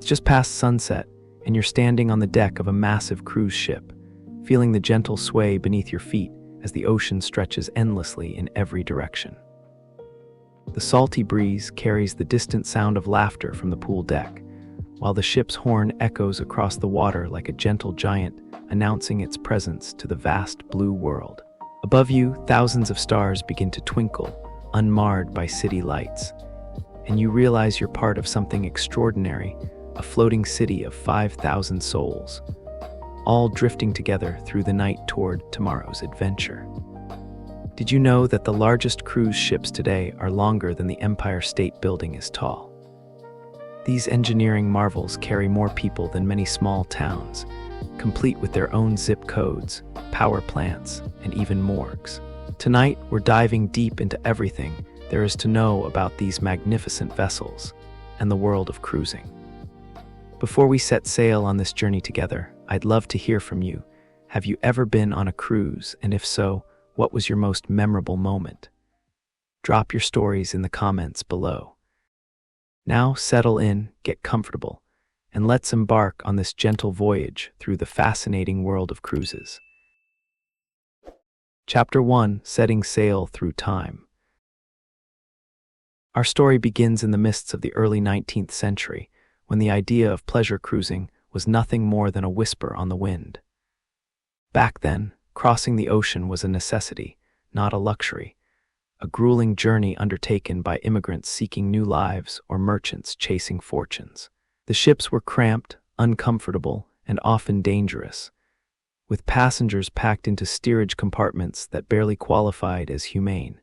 It's just past sunset, and you're standing on the deck of a massive cruise ship, feeling the gentle sway beneath your feet as the ocean stretches endlessly in every direction. The salty breeze carries the distant sound of laughter from the pool deck, while the ship's horn echoes across the water like a gentle giant announcing its presence to the vast blue world. Above you, thousands of stars begin to twinkle, unmarred by city lights, and you realize you're part of something extraordinary, a floating city of 5,000 souls, all drifting together through the night toward tomorrow's adventure. Did you know that the largest cruise ships today are longer than the Empire State Building is tall? These engineering marvels carry more people than many small towns, complete with their own zip codes, power plants, and even morgues. Tonight, we're diving deep into everything there is to know about these magnificent vessels and the world of cruising. Before we set sail on this journey together, I'd love to hear from you. Have you ever been on a cruise, and if so, what was your most memorable moment? Drop your stories in the comments below. Now settle in, get comfortable, and let's embark on this gentle voyage through the fascinating world of cruises. Chapter 1: Setting Sail Through Time. Our story begins in the mists of the early 19th century, when the idea of pleasure cruising was nothing more than a whisper on the wind. Back then, crossing the ocean was a necessity, not a luxury, a grueling journey undertaken by immigrants seeking new lives or merchants chasing fortunes. The ships were cramped, uncomfortable, and often dangerous, with passengers packed into steerage compartments that barely qualified as humane.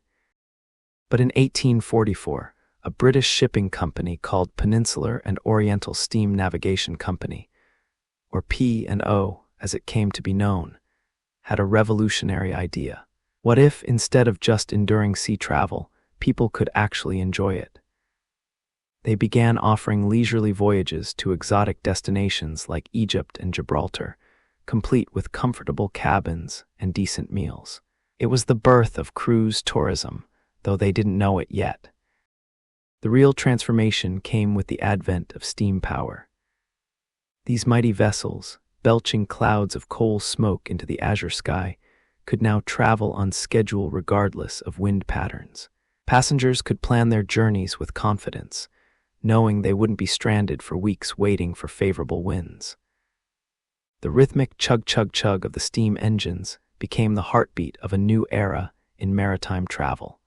But in 1844, a British shipping company called Peninsular and Oriental Steam Navigation Company, or P&O as it came to be known, had a revolutionary idea. What if, instead of just enduring sea travel, people could actually enjoy it? They began offering leisurely voyages to exotic destinations like Egypt and Gibraltar, complete with comfortable cabins and decent meals. It was the birth of cruise tourism, though they didn't know it yet. The real transformation came with the advent of steam power. These mighty vessels, belching clouds of coal smoke into the azure sky, could now travel on schedule regardless of wind patterns. Passengers could plan their journeys with confidence, knowing they wouldn't be stranded for weeks waiting for favorable winds. The rhythmic chug-chug-chug of the steam engines became the heartbeat of a new era in maritime travel.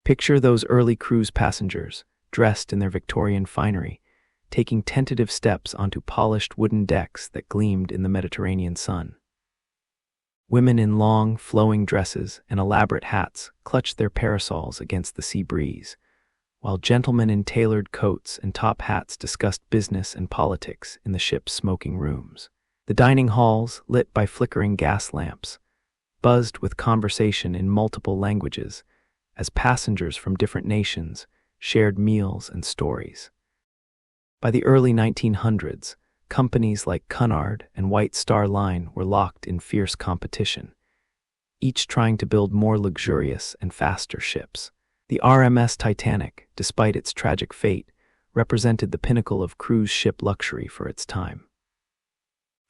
Picture those early cruise passengers, dressed in their Victorian finery, taking tentative steps onto polished wooden decks that gleamed in the Mediterranean sun. Women in long, flowing dresses and elaborate hats clutched their parasols against the sea breeze, while gentlemen in tailored coats and top hats discussed business and politics in the ship's smoking rooms. The dining halls, lit by flickering gas lamps, buzzed with conversation in multiple languages as passengers from different nations shared meals and stories. By the early 1900s, companies like Cunard and White Star Line were locked in fierce competition, each trying to build more luxurious and faster ships. The RMS Titanic, despite its tragic fate, represented the pinnacle of cruise ship luxury for its time.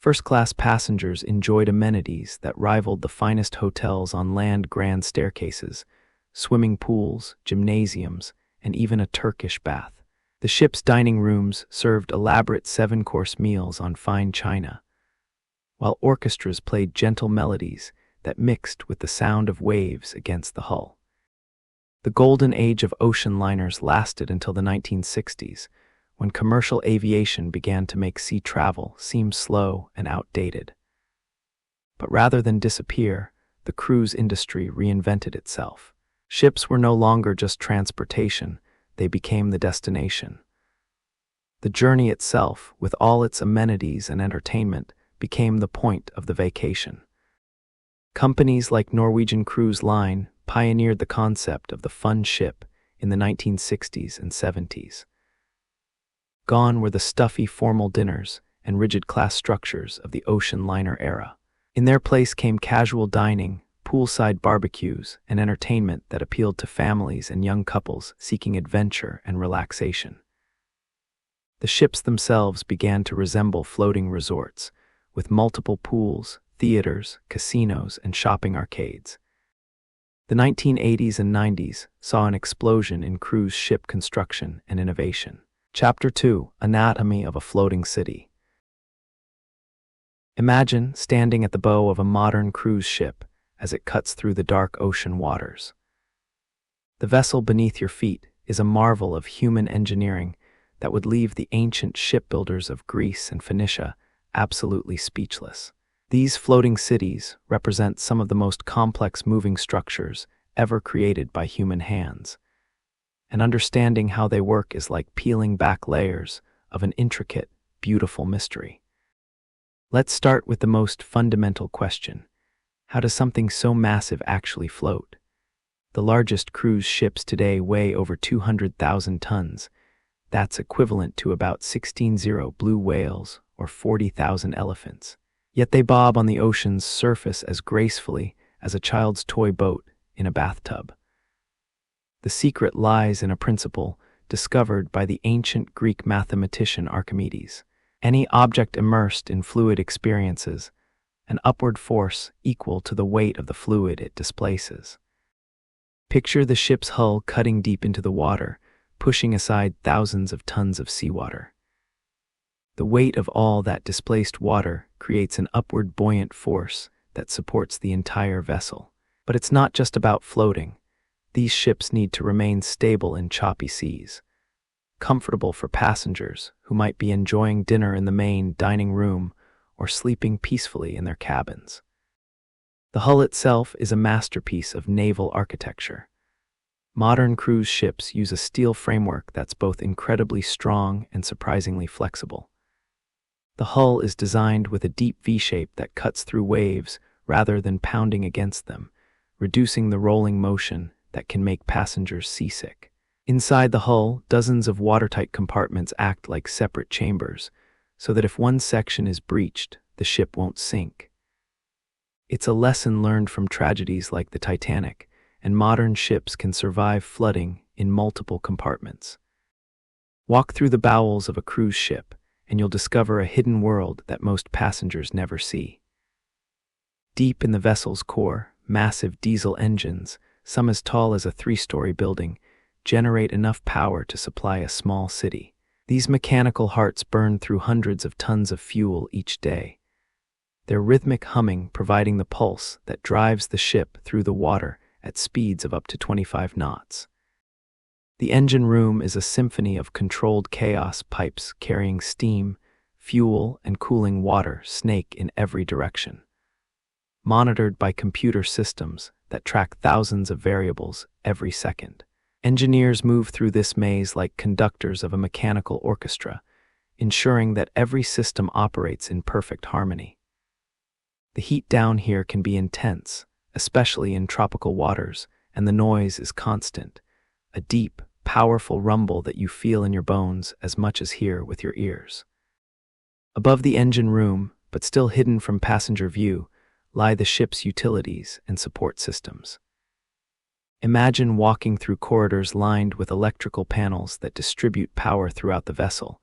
First-class passengers enjoyed amenities that rivaled the finest hotels on land: grand staircases, swimming pools, gymnasiums, and even a Turkish bath. The ship's dining rooms served elaborate 7-course meals on fine china, while orchestras played gentle melodies that mixed with the sound of waves against the hull. The golden age of ocean liners lasted until the 1960s, when commercial aviation began to make sea travel seem slow and outdated. But rather than disappear, the cruise industry reinvented itself. Ships were no longer just transportation, they became the destination. The journey itself, with all its amenities and entertainment, became the point of the vacation. Companies like Norwegian Cruise Line pioneered the concept of the fun ship in the 1960s and 70s. Gone were the stuffy formal dinners and rigid class structures of the ocean liner era. In their place came casual dining, poolside barbecues, and entertainment that appealed to families and young couples seeking adventure and relaxation. The ships themselves began to resemble floating resorts, with multiple pools, theaters, casinos, and shopping arcades. The 1980s and 90s saw an explosion in cruise ship construction and innovation. Chapter 2: Anatomy of a Floating City. Imagine standing at the bow of a modern cruise ship as it cuts through the dark ocean waters. The vessel beneath your feet is a marvel of human engineering that would leave the ancient shipbuilders of Greece and Phoenicia absolutely speechless. These floating cities represent some of the most complex moving structures ever created by human hands, and understanding how they work is like peeling back layers of an intricate, beautiful mystery. Let's start with the most fundamental question. How does something so massive actually float? The largest cruise ships today weigh over 200,000 tons. That's equivalent to about 16 blue whales or 40,000 elephants. Yet they bob on the ocean's surface as gracefully as a child's toy boat in a bathtub. The secret lies in a principle discovered by the ancient Greek mathematician Archimedes. Any object immersed in fluid experiences an upward force equal to the weight of the fluid it displaces. Picture the ship's hull cutting deep into the water, pushing aside thousands of tons of seawater. The weight of all that displaced water creates an upward buoyant force that supports the entire vessel. But it's not just about floating. These ships need to remain stable in choppy seas, comfortable for passengers who might be enjoying dinner in the main dining room or sleeping peacefully in their cabins. The hull itself is a masterpiece of naval architecture. Modern cruise ships use a steel framework that's both incredibly strong and surprisingly flexible. The hull is designed with a deep V-shape that cuts through waves rather than pounding against them, reducing the rolling motion that can make passengers seasick. Inside the hull, dozens of watertight compartments act like separate chambers, so that if one section is breached, the ship won't sink. It's a lesson learned from tragedies like the Titanic, and modern ships can survive flooding in multiple compartments. Walk through the bowels of a cruise ship, and you'll discover a hidden world that most passengers never see. Deep in the vessel's core, massive diesel engines, some as tall as a 3-story building, generate enough power to supply a small city. These mechanical hearts burn through hundreds of tons of fuel each day, their rhythmic humming providing the pulse that drives the ship through the water at speeds of up to 25 knots. The engine room is a symphony of controlled chaos pipes carrying steam, fuel, and cooling water snake in every direction, monitored by computer systems that track thousands of variables every second. Engineers move through this maze like conductors of a mechanical orchestra, ensuring that every system operates in perfect harmony. The heat down here can be intense, especially in tropical waters, and the noise is constant, a deep, powerful rumble that you feel in your bones as much as hear with your ears. Above the engine room, but still hidden from passenger view, lie the ship's utilities and support systems. Imagine walking through corridors lined with electrical panels that distribute power throughout the vessel,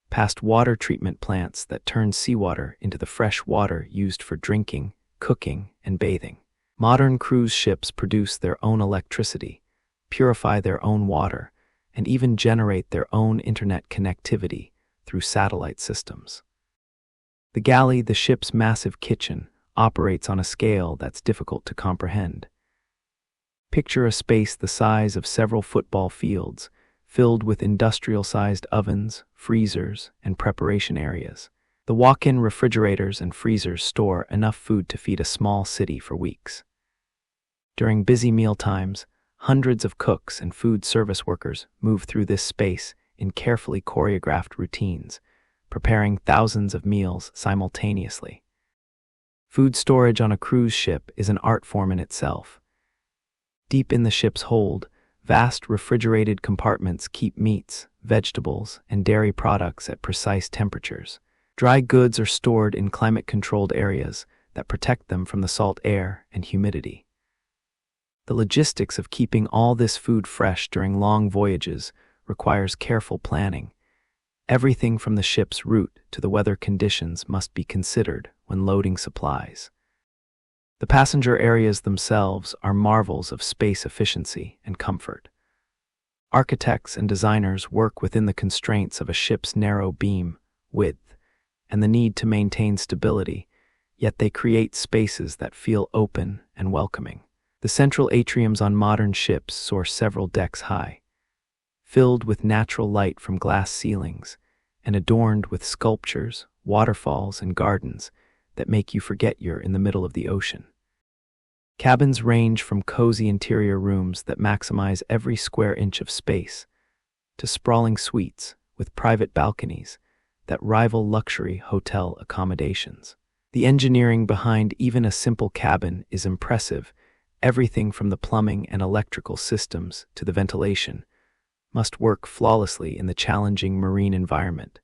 past water treatment plants that turn seawater into the fresh water used for drinking, cooking, and bathing. Modern cruise ships produce their own electricity, purify their own water, and even generate their own internet connectivity through satellite systems. The galley, the ship's massive kitchen, operates on a scale that's difficult to comprehend. Picture a space the size of several football fields, filled with industrial-sized ovens, freezers, and preparation areas. The walk-in refrigerators and freezers store enough food to feed a small city for weeks. During busy meal times, hundreds of cooks and food service workers move through this space in carefully choreographed routines, preparing thousands of meals simultaneously. Food storage on a cruise ship is an art form in itself. Deep in the ship's hold, vast refrigerated compartments keep meats, vegetables, and dairy products at precise temperatures. Dry goods are stored in climate-controlled areas that protect them from the salt air and humidity. The logistics of keeping all this food fresh during long voyages requires careful planning. Everything from the ship's route to the weather conditions must be considered when loading supplies. The passenger areas themselves are marvels of space efficiency and comfort. Architects and designers work within the constraints of a ship's narrow beam, width, and the need to maintain stability, yet they create spaces that feel open and welcoming. The central atriums on modern ships soar several decks high, filled with natural light from glass ceilings and adorned with sculptures, waterfalls, and gardens that make you forget you're in the middle of the ocean. Cabins range from cozy interior rooms that maximize every square inch of space to sprawling suites with private balconies that rival luxury hotel accommodations. The engineering behind even a simple cabin is impressive. Everything from the plumbing and electrical systems to the ventilation must work flawlessly in the challenging marine environment,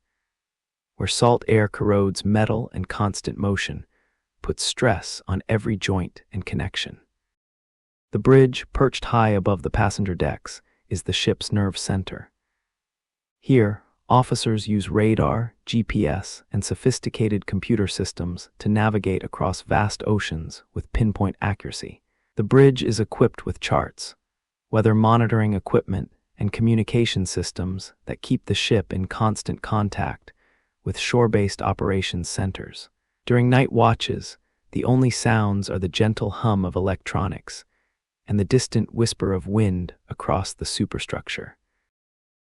where salt air corrodes metal and constant motion puts stress on every joint and connection. The bridge, perched high above the passenger decks, is the ship's nerve center. Here, officers use radar, GPS, and sophisticated computer systems to navigate across vast oceans with pinpoint accuracy. The bridge is equipped with charts, weather monitoring equipment, and communication systems that keep the ship in constant contact with shore-based operations centers. During night watches, the only sounds are the gentle hum of electronics and the distant whisper of wind across the superstructure.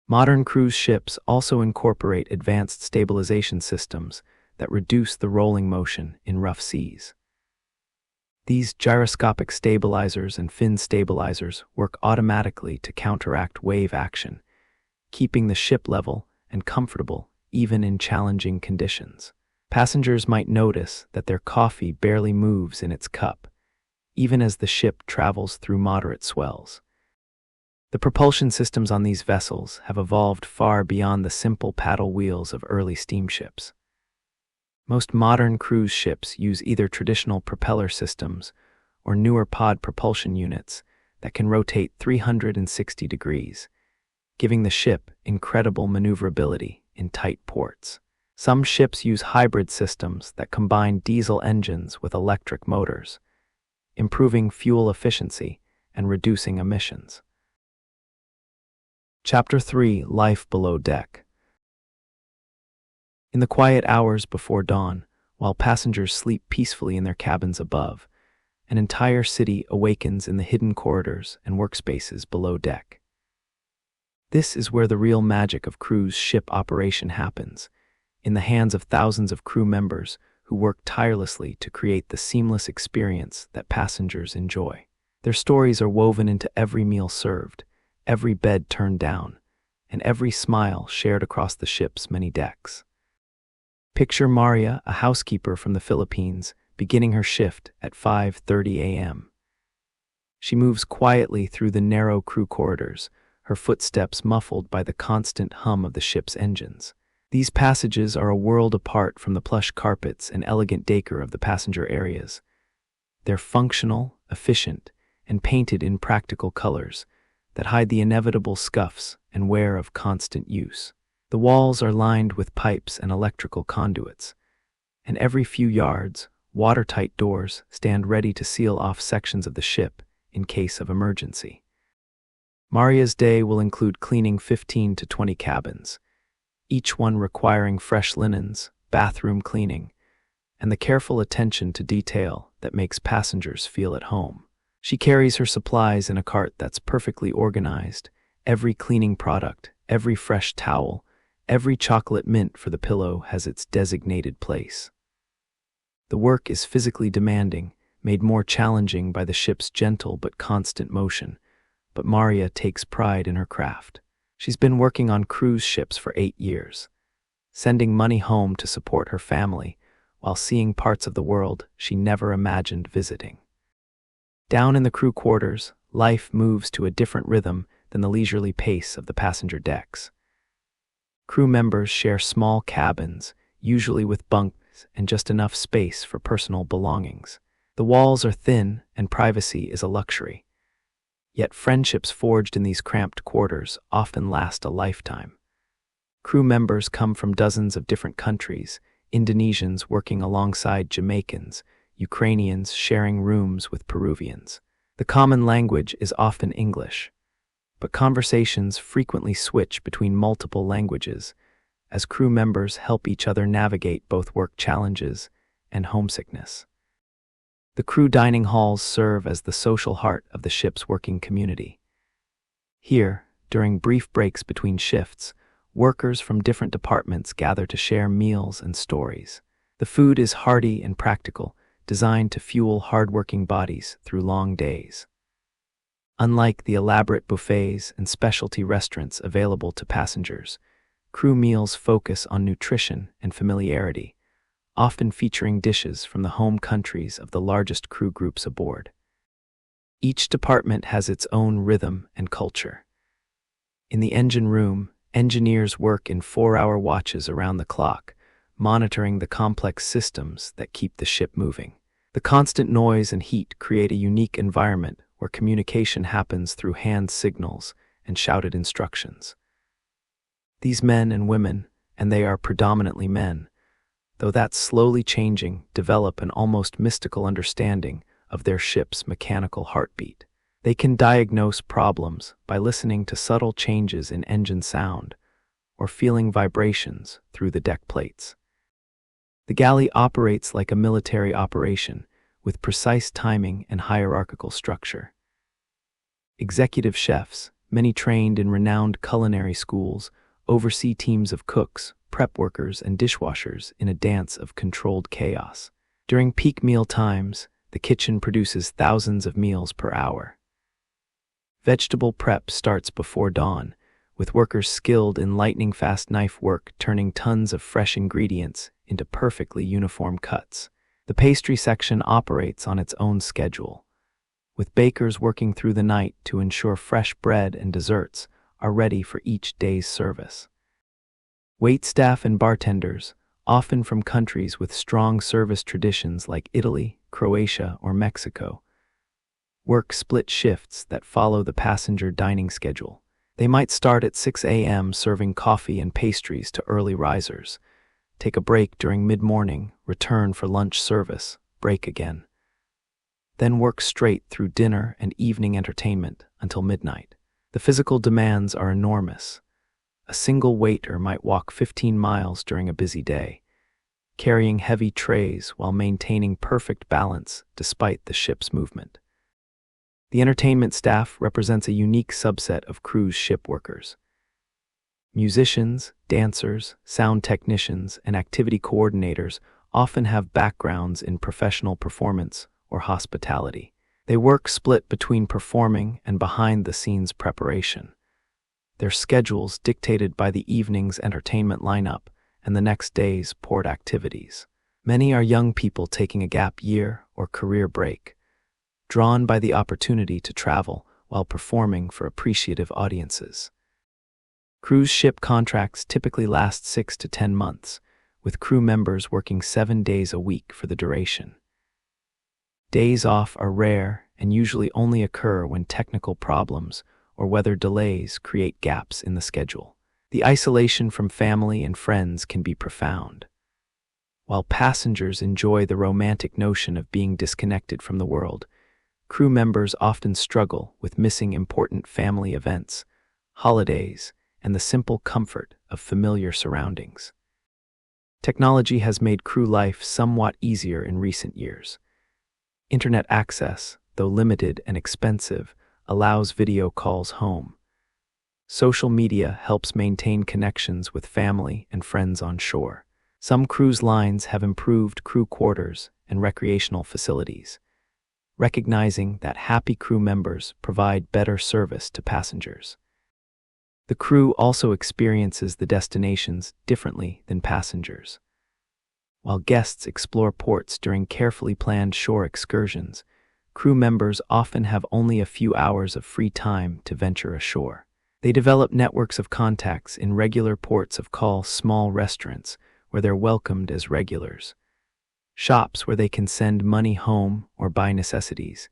Modern cruise ships also incorporate advanced stabilization systems that reduce the rolling motion in rough seas. These gyroscopic stabilizers and fin stabilizers work automatically to counteract wave action, keeping the ship level and comfortable even in challenging conditions. Passengers might notice that their coffee barely moves in its cup, even as the ship travels through moderate swells. The propulsion systems on these vessels have evolved far beyond the simple paddle wheels of early steamships. Most modern cruise ships use either traditional propeller systems or newer pod propulsion units that can rotate 360 degrees, giving the ship incredible maneuverability in tight ports. Some ships use hybrid systems that combine diesel engines with electric motors, improving fuel efficiency and reducing emissions. Chapter 3: Life Below Deck. In the quiet hours before dawn, while passengers sleep peacefully in their cabins above, an entire city awakens in the hidden corridors and workspaces below deck. This is where the real magic of cruise ship operation happens, in the hands of thousands of crew members who work tirelessly to create the seamless experience that passengers enjoy. Their stories are woven into every meal served, every bed turned down, and every smile shared across the ship's many decks. Picture Maria, a housekeeper from the Philippines, beginning her shift at 5:30 a.m. She moves quietly through the narrow crew corridors, her footsteps muffled by the constant hum of the ship's engines. These passages are a world apart from the plush carpets and elegant decor of the passenger areas. They're functional, efficient, and painted in practical colors that hide the inevitable scuffs and wear of constant use. The walls are lined with pipes and electrical conduits, and every few yards, watertight doors stand ready to seal off sections of the ship in case of emergency. Maria's day will include cleaning 15 to 20 cabins, each one requiring fresh linens, bathroom cleaning, and the careful attention to detail that makes passengers feel at home. She carries her supplies in a cart that's perfectly organized, every cleaning product, every fresh towel, every chocolate mint for the pillow has its designated place. The work is physically demanding, made more challenging by the ship's gentle but constant motion, but Maria takes pride in her craft. She's been working on cruise ships for 8 years, sending money home to support her family while seeing parts of the world she never imagined visiting. Down in the crew quarters, life moves to a different rhythm than the leisurely pace of the passenger decks. Crew members share small cabins, usually with bunks and just enough space for personal belongings. The walls are thin and privacy is a luxury. Yet friendships forged in these cramped quarters often last a lifetime. Crew members come from dozens of different countries, Indonesians working alongside Jamaicans, Ukrainians sharing rooms with Peruvians. The common language is often English, but conversations frequently switch between multiple languages as crew members help each other navigate both work challenges and homesickness. The crew dining halls serve as the social heart of the ship's working community. Here, during brief breaks between shifts, workers from different departments gather to share meals and stories. The food is hearty and practical, designed to fuel hard-working bodies through long days. Unlike the elaborate buffets and specialty restaurants available to passengers, crew meals focus on nutrition and familiarity, often featuring dishes from the home countries of the largest crew groups aboard. Each department has its own rhythm and culture. In the engine room, engineers work in 4-hour watches around the clock, monitoring the complex systems that keep the ship moving. The constant noise and heat create a unique environment where communication happens through hand signals and shouted instructions. These men and women, and they are predominantly men, though that's slowly changing, develop an almost mystical understanding of their ship's mechanical heartbeat. They can diagnose problems by listening to subtle changes in engine sound or feeling vibrations through the deck plates. The galley operates like a military operation, with precise timing and hierarchical structure. Executive chefs, many trained in renowned culinary schools, oversee teams of cooks, prep workers, and dishwashers in a dance of controlled chaos. During peak meal times, the kitchen produces thousands of meals per hour. Vegetable prep starts before dawn, with workers skilled in lightning-fast knife work turning tons of fresh ingredients into perfectly uniform cuts. The pastry section operates on its own schedule, with bakers working through the night to ensure fresh bread and desserts are ready for each day's service. Waitstaff and bartenders, often from countries with strong service traditions like Italy, Croatia, or Mexico, work split shifts that follow the passenger dining schedule. They might start at 6 a.m. serving coffee and pastries to early risers, take a break during mid-morning, return for lunch service, break again, then work straight through dinner and evening entertainment until midnight. The physical demands are enormous. A single waiter might walk 15 miles during a busy day, carrying heavy trays while maintaining perfect balance despite the ship's movement. The entertainment staff represents a unique subset of cruise ship workers. Musicians, dancers, sound technicians, and activity coordinators often have backgrounds in professional performance or hospitality. They work split between performing and behind-the-scenes preparation, their schedules dictated by the evening's entertainment lineup and the next day's port activities. Many are young people taking a gap year or career break, drawn by the opportunity to travel while performing for appreciative audiences. Cruise ship contracts typically last 6 to 10 months, with crew members working 7 days a week for the duration. Days off are rare and usually only occur when technical problems or weather delays create gaps in the schedule. The isolation from family and friends can be profound. While passengers enjoy the romantic notion of being disconnected from the world, crew members often struggle with missing important family events, holidays, and the simple comfort of familiar surroundings. Technology has made crew life somewhat easier in recent years. Internet access, though limited and expensive, allows video calls home. Social media helps maintain connections with family and friends on shore. Some cruise lines have improved crew quarters and recreational facilities, recognizing that happy crew members provide better service to passengers. The crew also experiences the destinations differently than passengers. While guests explore ports during carefully planned shore excursions, crew members often have only a few hours of free time to venture ashore. They develop networks of contacts in regular ports of call, small restaurants where they're welcomed as regulars, shops where they can send money home or buy necessities,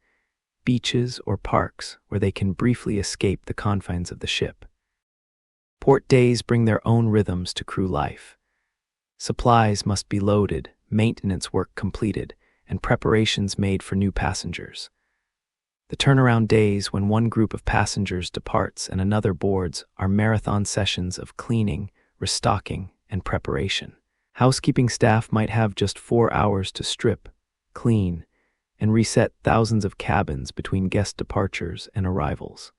beaches or parks where they can briefly escape the confines of the ship. Port days bring their own rhythms to crew life. Supplies must be loaded, maintenance work completed, and preparations made for new passengers. The turnaround days when one group of passengers departs and another boards are marathon sessions of cleaning, restocking, and preparation. Housekeeping staff might have just 4 hours to strip, clean, and reset thousands of cabins between guest departures and arrivals.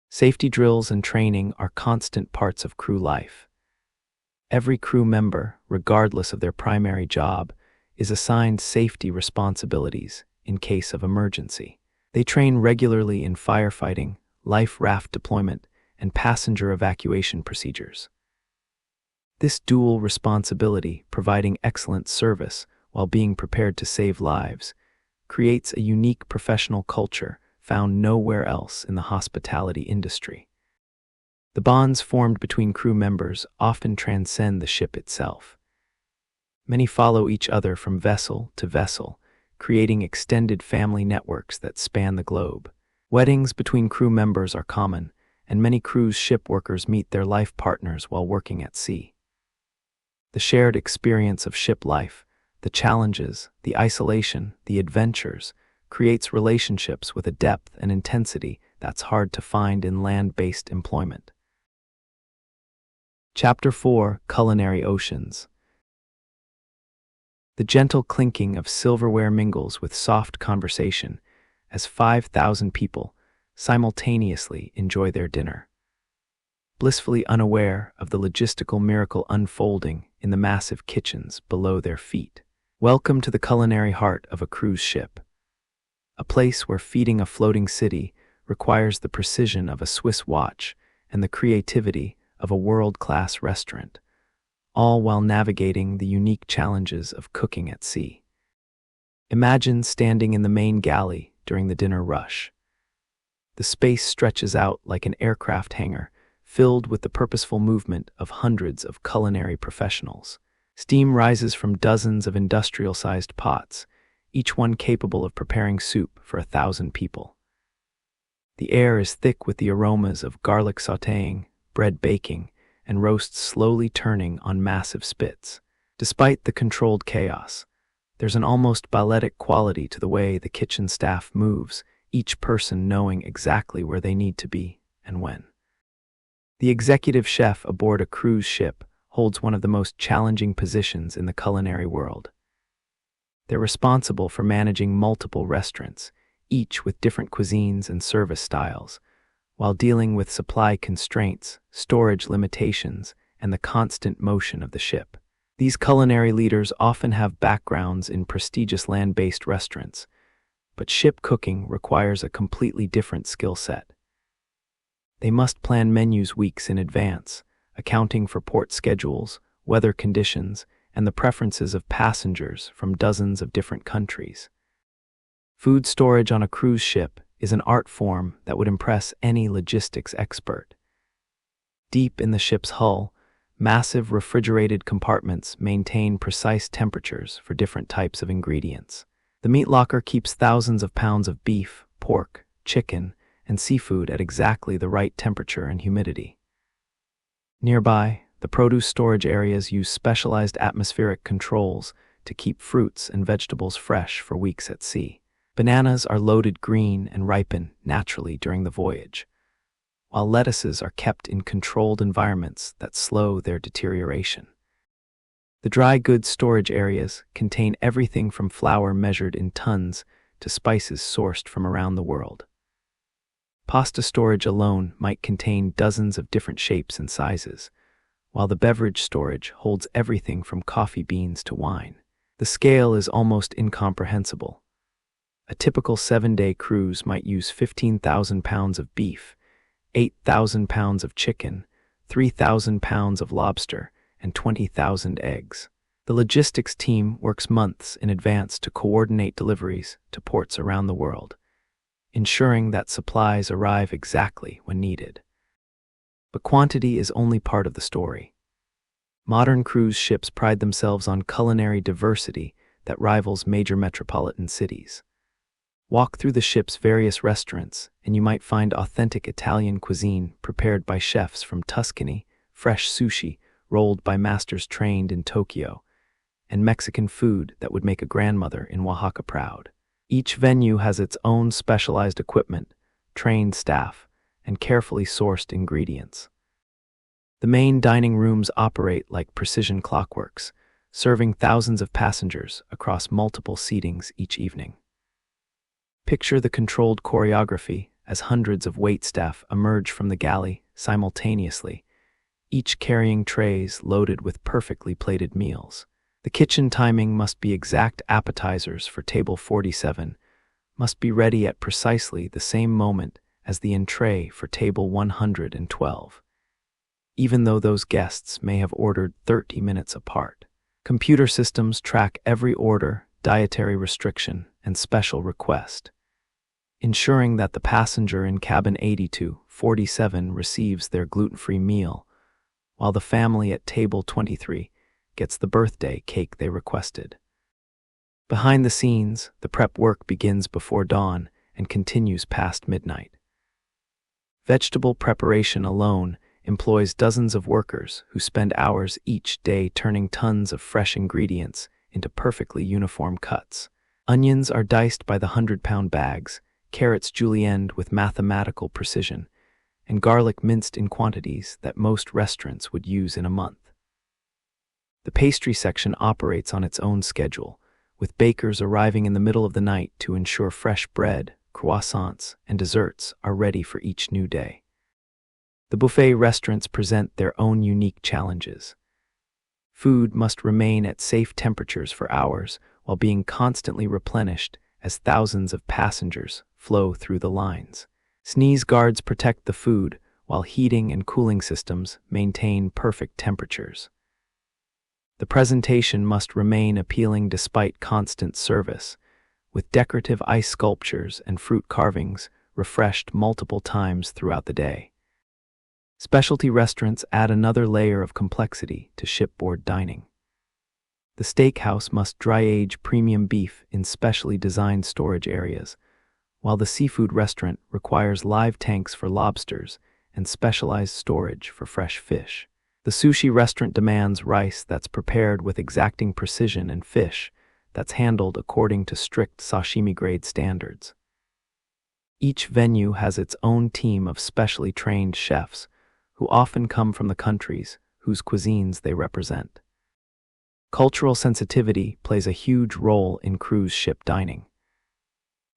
Safety drills and training are constant parts of crew life. Every crew member, regardless of their primary job, is assigned safety responsibilities in case of emergency. They train regularly in firefighting, life raft deployment, and passenger evacuation procedures. This dual responsibility, providing excellent service while being prepared to save lives, creates a unique professional culture found nowhere else in the hospitality industry. The bonds formed between crew members often transcend the ship itself. Many follow each other from vessel to vessel, creating extended family networks that span the globe. Weddings between crew members are common, and many cruise ship workers meet their life partners while working at sea. The shared experience of ship life, the challenges, the isolation, the adventures, creates relationships with a depth and intensity that's hard to find in land-based employment. Chapter 4: Culinary Oceans. The gentle clinking of silverware mingles with soft conversation as 5,000 people simultaneously enjoy their dinner, blissfully unaware of the logistical miracle unfolding in the massive kitchens below their feet. Welcome to the culinary heart of a cruise ship, a place where feeding a floating city requires the precision of a Swiss watch and the creativity of a world-class restaurant, all while navigating the unique challenges of cooking at sea. Imagine standing in the main galley during the dinner rush. The space stretches out like an aircraft hangar, filled with the purposeful movement of hundreds of culinary professionals. Steam rises from dozens of industrial-sized pots, each one capable of preparing soup for 1,000 people. The air is thick with the aromas of garlic sautéing, bread baking, and roasts slowly turning on massive spits. Despite the controlled chaos, there's an almost balletic quality to the way the kitchen staff moves, each person knowing exactly where they need to be and when. The executive chef aboard a cruise ship holds one of the most challenging positions in the culinary world. They're responsible for managing multiple restaurants, each with different cuisines and service styles, while dealing with supply constraints, storage limitations, and the constant motion of the ship. These culinary leaders often have backgrounds in prestigious land-based restaurants, but ship cooking requires a completely different skill set. They must plan menus weeks in advance, accounting for port schedules, weather conditions, and the preferences of passengers from dozens of different countries. Food storage on a cruise ship is an art form that would impress any logistics expert. Deep in the ship's hull, massive refrigerated compartments maintain precise temperatures for different types of ingredients. The meat locker keeps thousands of pounds of beef, pork, chicken, and seafood at exactly the right temperature and humidity. Nearby, the produce storage areas use specialized atmospheric controls to keep fruits and vegetables fresh for weeks at sea. Bananas are loaded green and ripen naturally during the voyage, while lettuces are kept in controlled environments that slow their deterioration. The dry goods storage areas contain everything from flour measured in tons to spices sourced from around the world. Pasta storage alone might contain dozens of different shapes and sizes, while the beverage storage holds everything from coffee beans to wine. The scale is almost incomprehensible. A typical 7-day cruise might use 15,000 pounds of beef, 8,000 pounds of chicken, 3,000 pounds of lobster, and 20,000 eggs. The logistics team works months in advance to coordinate deliveries to ports around the world, ensuring that supplies arrive exactly when needed. But quantity is only part of the story. Modern cruise ships pride themselves on culinary diversity that rivals major metropolitan cities. Walk through the ship's various restaurants, and you might find authentic Italian cuisine prepared by chefs from Tuscany, fresh sushi rolled by masters trained in Tokyo, and Mexican food that would make a grandmother in Oaxaca proud. Each venue has its own specialized equipment, trained staff, and carefully sourced ingredients. The main dining rooms operate like precision clockworks, serving thousands of passengers across multiple seatings each evening. Picture the controlled choreography as hundreds of waitstaff emerge from the galley simultaneously, each carrying trays loaded with perfectly plated meals. The kitchen timing must be exact. Appetizers for table 47 must be ready at precisely the same moment as the entree for table 112, even though those guests may have ordered 30 minutes apart. Computer systems track every order, dietary restriction, and special request, ensuring that the passenger in cabin 8247 receives their gluten-free meal, while the family at table 23 gets the birthday cake they requested. Behind the scenes, the prep work begins before dawn and continues past midnight. Vegetable preparation alone employs dozens of workers who spend hours each day turning tons of fresh ingredients into perfectly uniform cuts. Onions are diced by the 100-pound bags, carrots julienned with mathematical precision, and garlic minced in quantities that most restaurants would use in a month. The pastry section operates on its own schedule, with bakers arriving in the middle of the night to ensure fresh bread, croissants, and desserts are ready for each new day. The buffet restaurants present their own unique challenges. Food must remain at safe temperatures for hours while being constantly replenished as thousands of passengers flow through the lines. Sneeze guards protect the food while heating and cooling systems maintain perfect temperatures. The presentation must remain appealing despite constant service, with decorative ice sculptures and fruit carvings refreshed multiple times throughout the day. Specialty restaurants add another layer of complexity to shipboard dining. The steakhouse must dry-age premium beef in specially designed storage areas, while the seafood restaurant requires live tanks for lobsters and specialized storage for fresh fish. The sushi restaurant demands rice that's prepared with exacting precision and fish that's handled according to strict sashimi-grade standards. Each venue has its own team of specially trained chefs who often come from the countries whose cuisines they represent. Cultural sensitivity plays a huge role in cruise ship dining.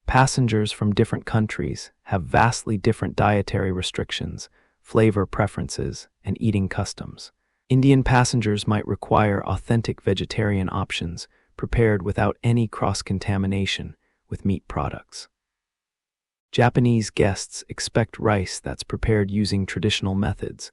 Passengers from different countries have vastly different dietary restrictions, flavor preferences, and eating customs. Indian passengers might require authentic vegetarian options prepared without any cross-contamination with meat products. Japanese guests expect rice that's prepared using traditional methods,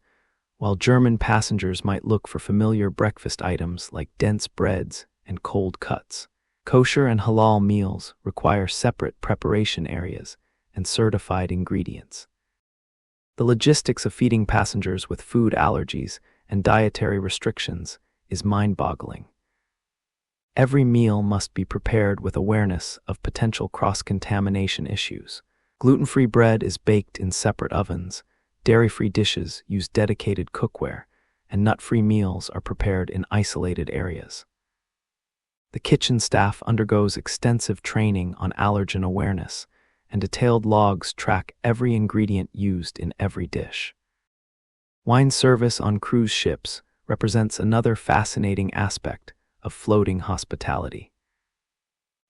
while German passengers might look for familiar breakfast items like dense breads and cold cuts. Kosher and halal meals require separate preparation areas and certified ingredients. The logistics of feeding passengers with food allergies and dietary restrictions is mind-boggling. Every meal must be prepared with awareness of potential cross-contamination issues. Gluten-free bread is baked in separate ovens, dairy-free dishes use dedicated cookware, and nut-free meals are prepared in isolated areas. The kitchen staff undergoes extensive training on allergen awareness, and detailed logs track every ingredient used in every dish. Wine service on cruise ships represents another fascinating aspect of floating hospitality.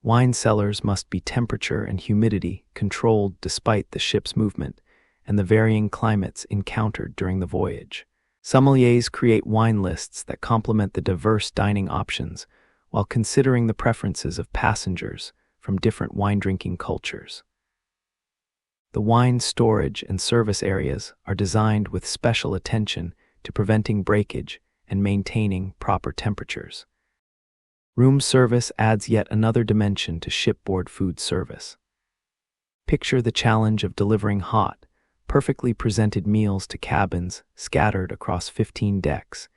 Wine cellars must be temperature and humidity controlled despite the ship's movement and the varying climates encountered during the voyage. Sommeliers create wine lists that complement the diverse dining options while considering the preferences of passengers from different wine-drinking cultures. The wine storage and service areas are designed with special attention to preventing breakage and maintaining proper temperatures. Room service adds yet another dimension to shipboard food service. Picture the challenge of delivering hot, perfectly presented meals to cabins scattered across 15 decks,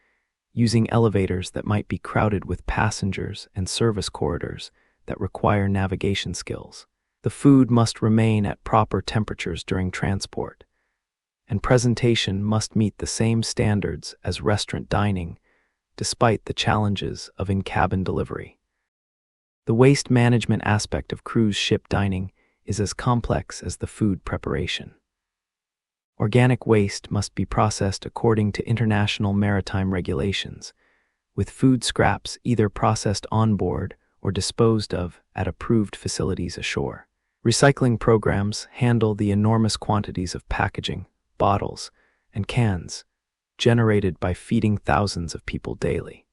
using elevators that might be crowded with passengers and service corridors that require navigation skills. The food must remain at proper temperatures during transport, and presentation must meet the same standards as restaurant dining, despite the challenges of in-cabin delivery. The waste management aspect of cruise ship dining is as complex as the food preparation. Organic waste must be processed according to international maritime regulations, with food scraps either processed on board or disposed of at approved facilities ashore. Recycling programs handle the enormous quantities of packaging, bottles, and cans generated by feeding thousands of people daily.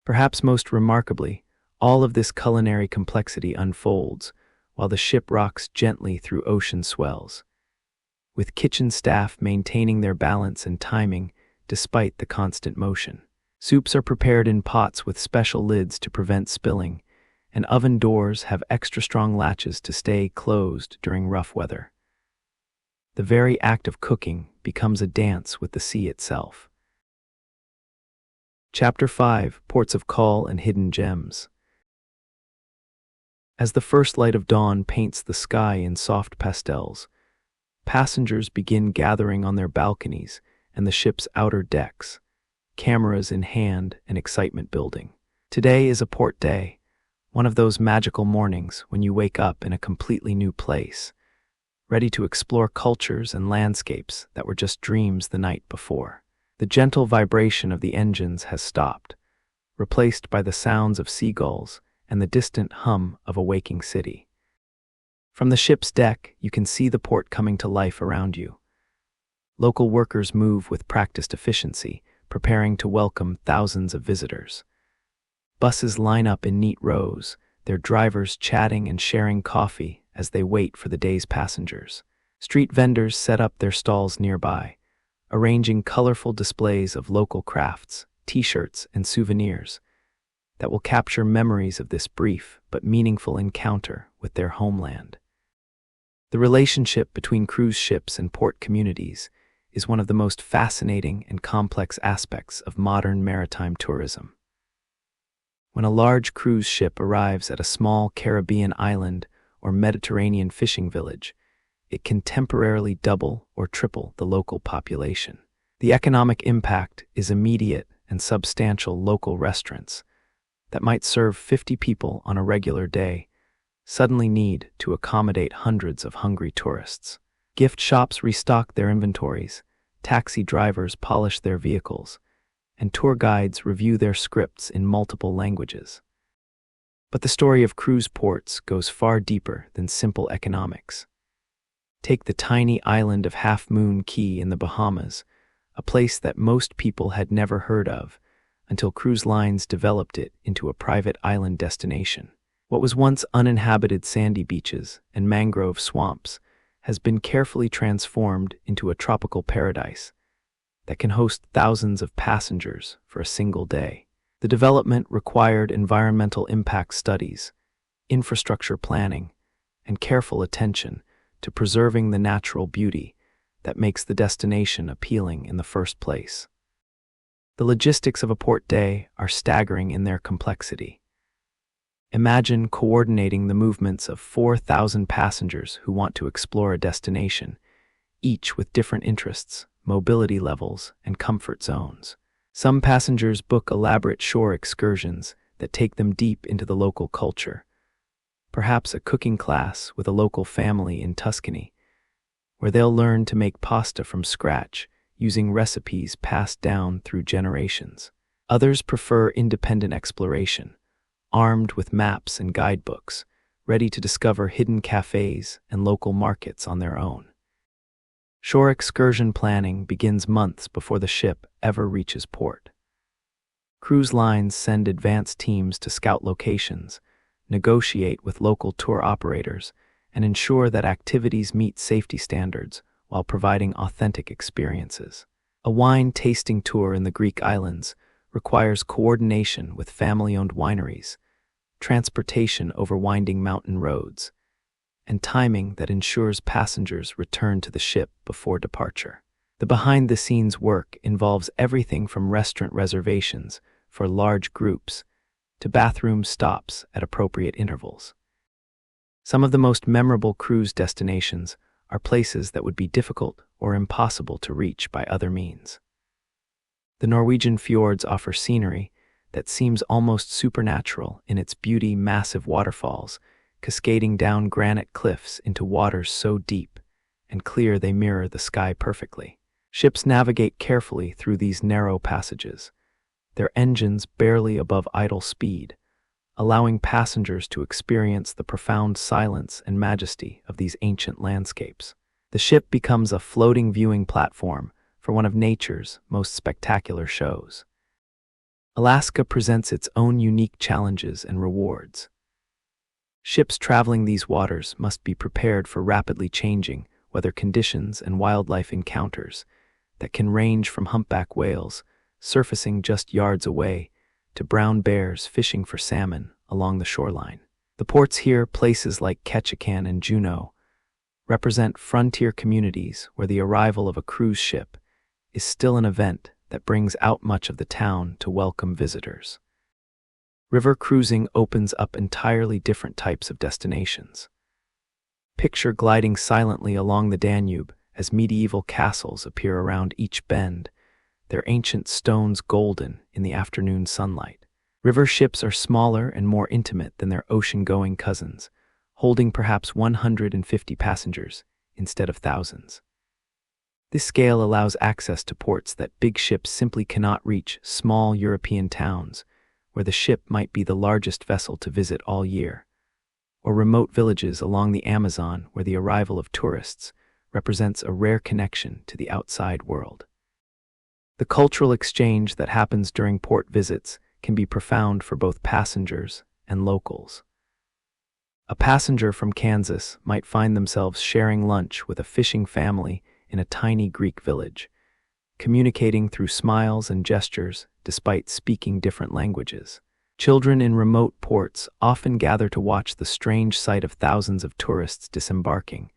Perhaps most remarkably, all of this culinary complexity unfolds while the ship rocks gently through ocean swells, with kitchen staff maintaining their balance and timing despite the constant motion. Soups are prepared in pots with special lids to prevent spilling, and oven doors have extra strong latches to stay closed during rough weather. The very act of cooking becomes a dance with the sea itself. Chapter 5: Ports of Call and Hidden Gems. As the first light of dawn paints the sky in soft pastels, passengers begin gathering on their balconies and the ship's outer decks, cameras in hand and excitement building. Today is a port day, one of those magical mornings when you wake up in a completely new place, ready to explore cultures and landscapes that were just dreams the night before. The gentle vibration of the engines has stopped, replaced by the sounds of seagulls and the distant hum of a waking city. From the ship's deck, you can see the port coming to life around you. Local workers move with practiced efficiency, preparing to welcome thousands of visitors. Buses line up in neat rows, their drivers chatting and sharing coffee as they wait for the day's passengers. Street vendors set up their stalls nearby, arranging colorful displays of local crafts, t-shirts, and souvenirs that will capture memories of this brief but meaningful encounter with their homeland. The relationship between cruise ships and port communities is one of the most fascinating and complex aspects of modern maritime tourism. When a large cruise ship arrives at a small Caribbean island or Mediterranean fishing village, it can temporarily double or triple the local population. The economic impact is immediate, and substantial local restaurants that might serve 50 people on a regular day suddenly need to accommodate hundreds of hungry tourists. Gift shops restock their inventories, taxi drivers polish their vehicles, and tour guides review their scripts in multiple languages. But the story of cruise ports goes far deeper than simple economics. Take the tiny island of Half Moon Cay in the Bahamas, a place that most people had never heard of until cruise lines developed it into a private island destination. What was once uninhabited sandy beaches and mangrove swamps has been carefully transformed into a tropical paradise that can host thousands of passengers for a single day. The development required environmental impact studies, infrastructure planning, and careful attention to preserving the natural beauty that makes the destination appealing in the first place. The logistics of a port day are staggering in their complexity. Imagine coordinating the movements of 4,000 passengers who want to explore a destination, each with different interests, mobility levels, and comfort zones. Some passengers book elaborate shore excursions that take them deep into the local culture, perhaps a cooking class with a local family in Tuscany, where they'll learn to make pasta from scratch using recipes passed down through generations. Others prefer independent exploration, armed with maps and guidebooks, ready to discover hidden cafes and local markets on their own. Shore excursion planning begins months before the ship ever reaches port. Cruise lines send advance teams to scout locations, negotiate with local tour operators, and ensure that activities meet safety standards while providing authentic experiences. A wine tasting tour in the Greek islands requires coordination with family-owned wineries, transportation over winding mountain roads, and timing that ensures passengers return to the ship before departure. The behind-the-scenes work involves everything from restaurant reservations for large groups to bathroom stops at appropriate intervals. Some of the most memorable cruise destinations are places that would be difficult or impossible to reach by other means. The Norwegian fjords offer scenery that seems almost supernatural in its beauty, massive waterfalls, cascading down granite cliffs into waters so deep and clear they mirror the sky perfectly. Ships navigate carefully through these narrow passages, their engines barely above idle speed, allowing passengers to experience the profound silence and majesty of these ancient landscapes. The ship becomes a floating viewing platform for one of nature's most spectacular shows. Alaska presents its own unique challenges and rewards. Ships traveling these waters must be prepared for rapidly changing weather conditions and wildlife encounters that can range from humpback whales surfacing just yards away to brown bears fishing for salmon along the shoreline. The ports here, places like Ketchikan and Juneau, represent frontier communities where the arrival of a cruise ship is still an event that brings out much of the town to welcome visitors. River cruising opens up entirely different types of destinations. Picture gliding silently along the Danube as medieval castles appear around each bend, their ancient stones golden in the afternoon sunlight. River ships are smaller and more intimate than their ocean-going cousins, holding perhaps 150 passengers instead of thousands. This scale allows access to ports that big ships simply cannot reach, small European towns, where the ship might be the largest vessel to visit all year, or remote villages along the Amazon where the arrival of tourists represents a rare connection to the outside world. The cultural exchange that happens during port visits can be profound for both passengers and locals. A passenger from Kansas might find themselves sharing lunch with a fishing family in a tiny Greek village, communicating through smiles and gestures despite speaking different languages. Children in remote ports often gather to watch the strange sight of thousands of tourists disembarking,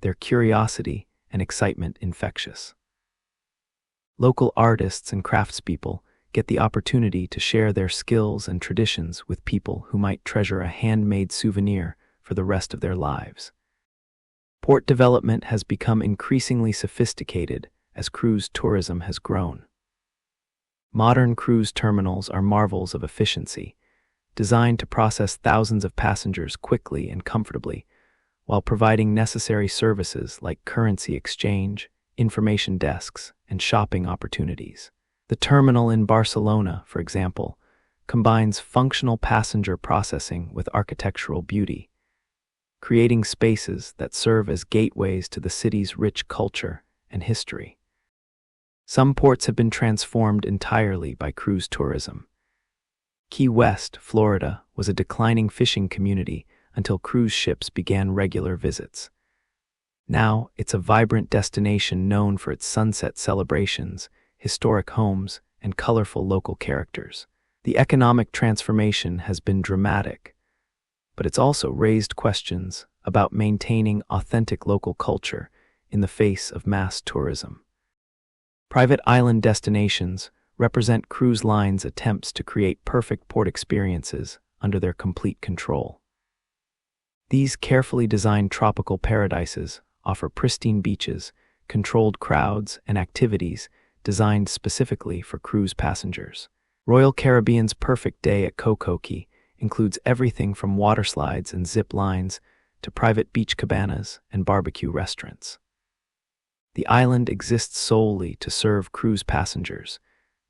their curiosity and excitement infectious. Local artists and craftspeople get the opportunity to share their skills and traditions with people who might treasure a handmade souvenir for the rest of their lives. Port development has become increasingly sophisticated as cruise tourism has grown. Modern cruise terminals are marvels of efficiency, designed to process thousands of passengers quickly and comfortably, while providing necessary services like currency exchange, information desks, and shopping opportunities. The terminal in Barcelona, for example, combines functional passenger processing with architectural beauty, creating spaces that serve as gateways to the city's rich culture and history. Some ports have been transformed entirely by cruise tourism. Key West, Florida, was a declining fishing community until cruise ships began regular visits. Now, it's a vibrant destination known for its sunset celebrations, historic homes, and colorful local characters. The economic transformation has been dramatic, but it's also raised questions about maintaining authentic local culture in the face of mass tourism. Private island destinations represent cruise lines' attempts to create perfect port experiences under their complete control. These carefully designed tropical paradises offer pristine beaches, controlled crowds, and activities designed specifically for cruise passengers. Royal Caribbean's perfect day at Kokoki includes everything from water slides and zip lines to private beach cabanas and barbecue restaurants. The island exists solely to serve cruise passengers,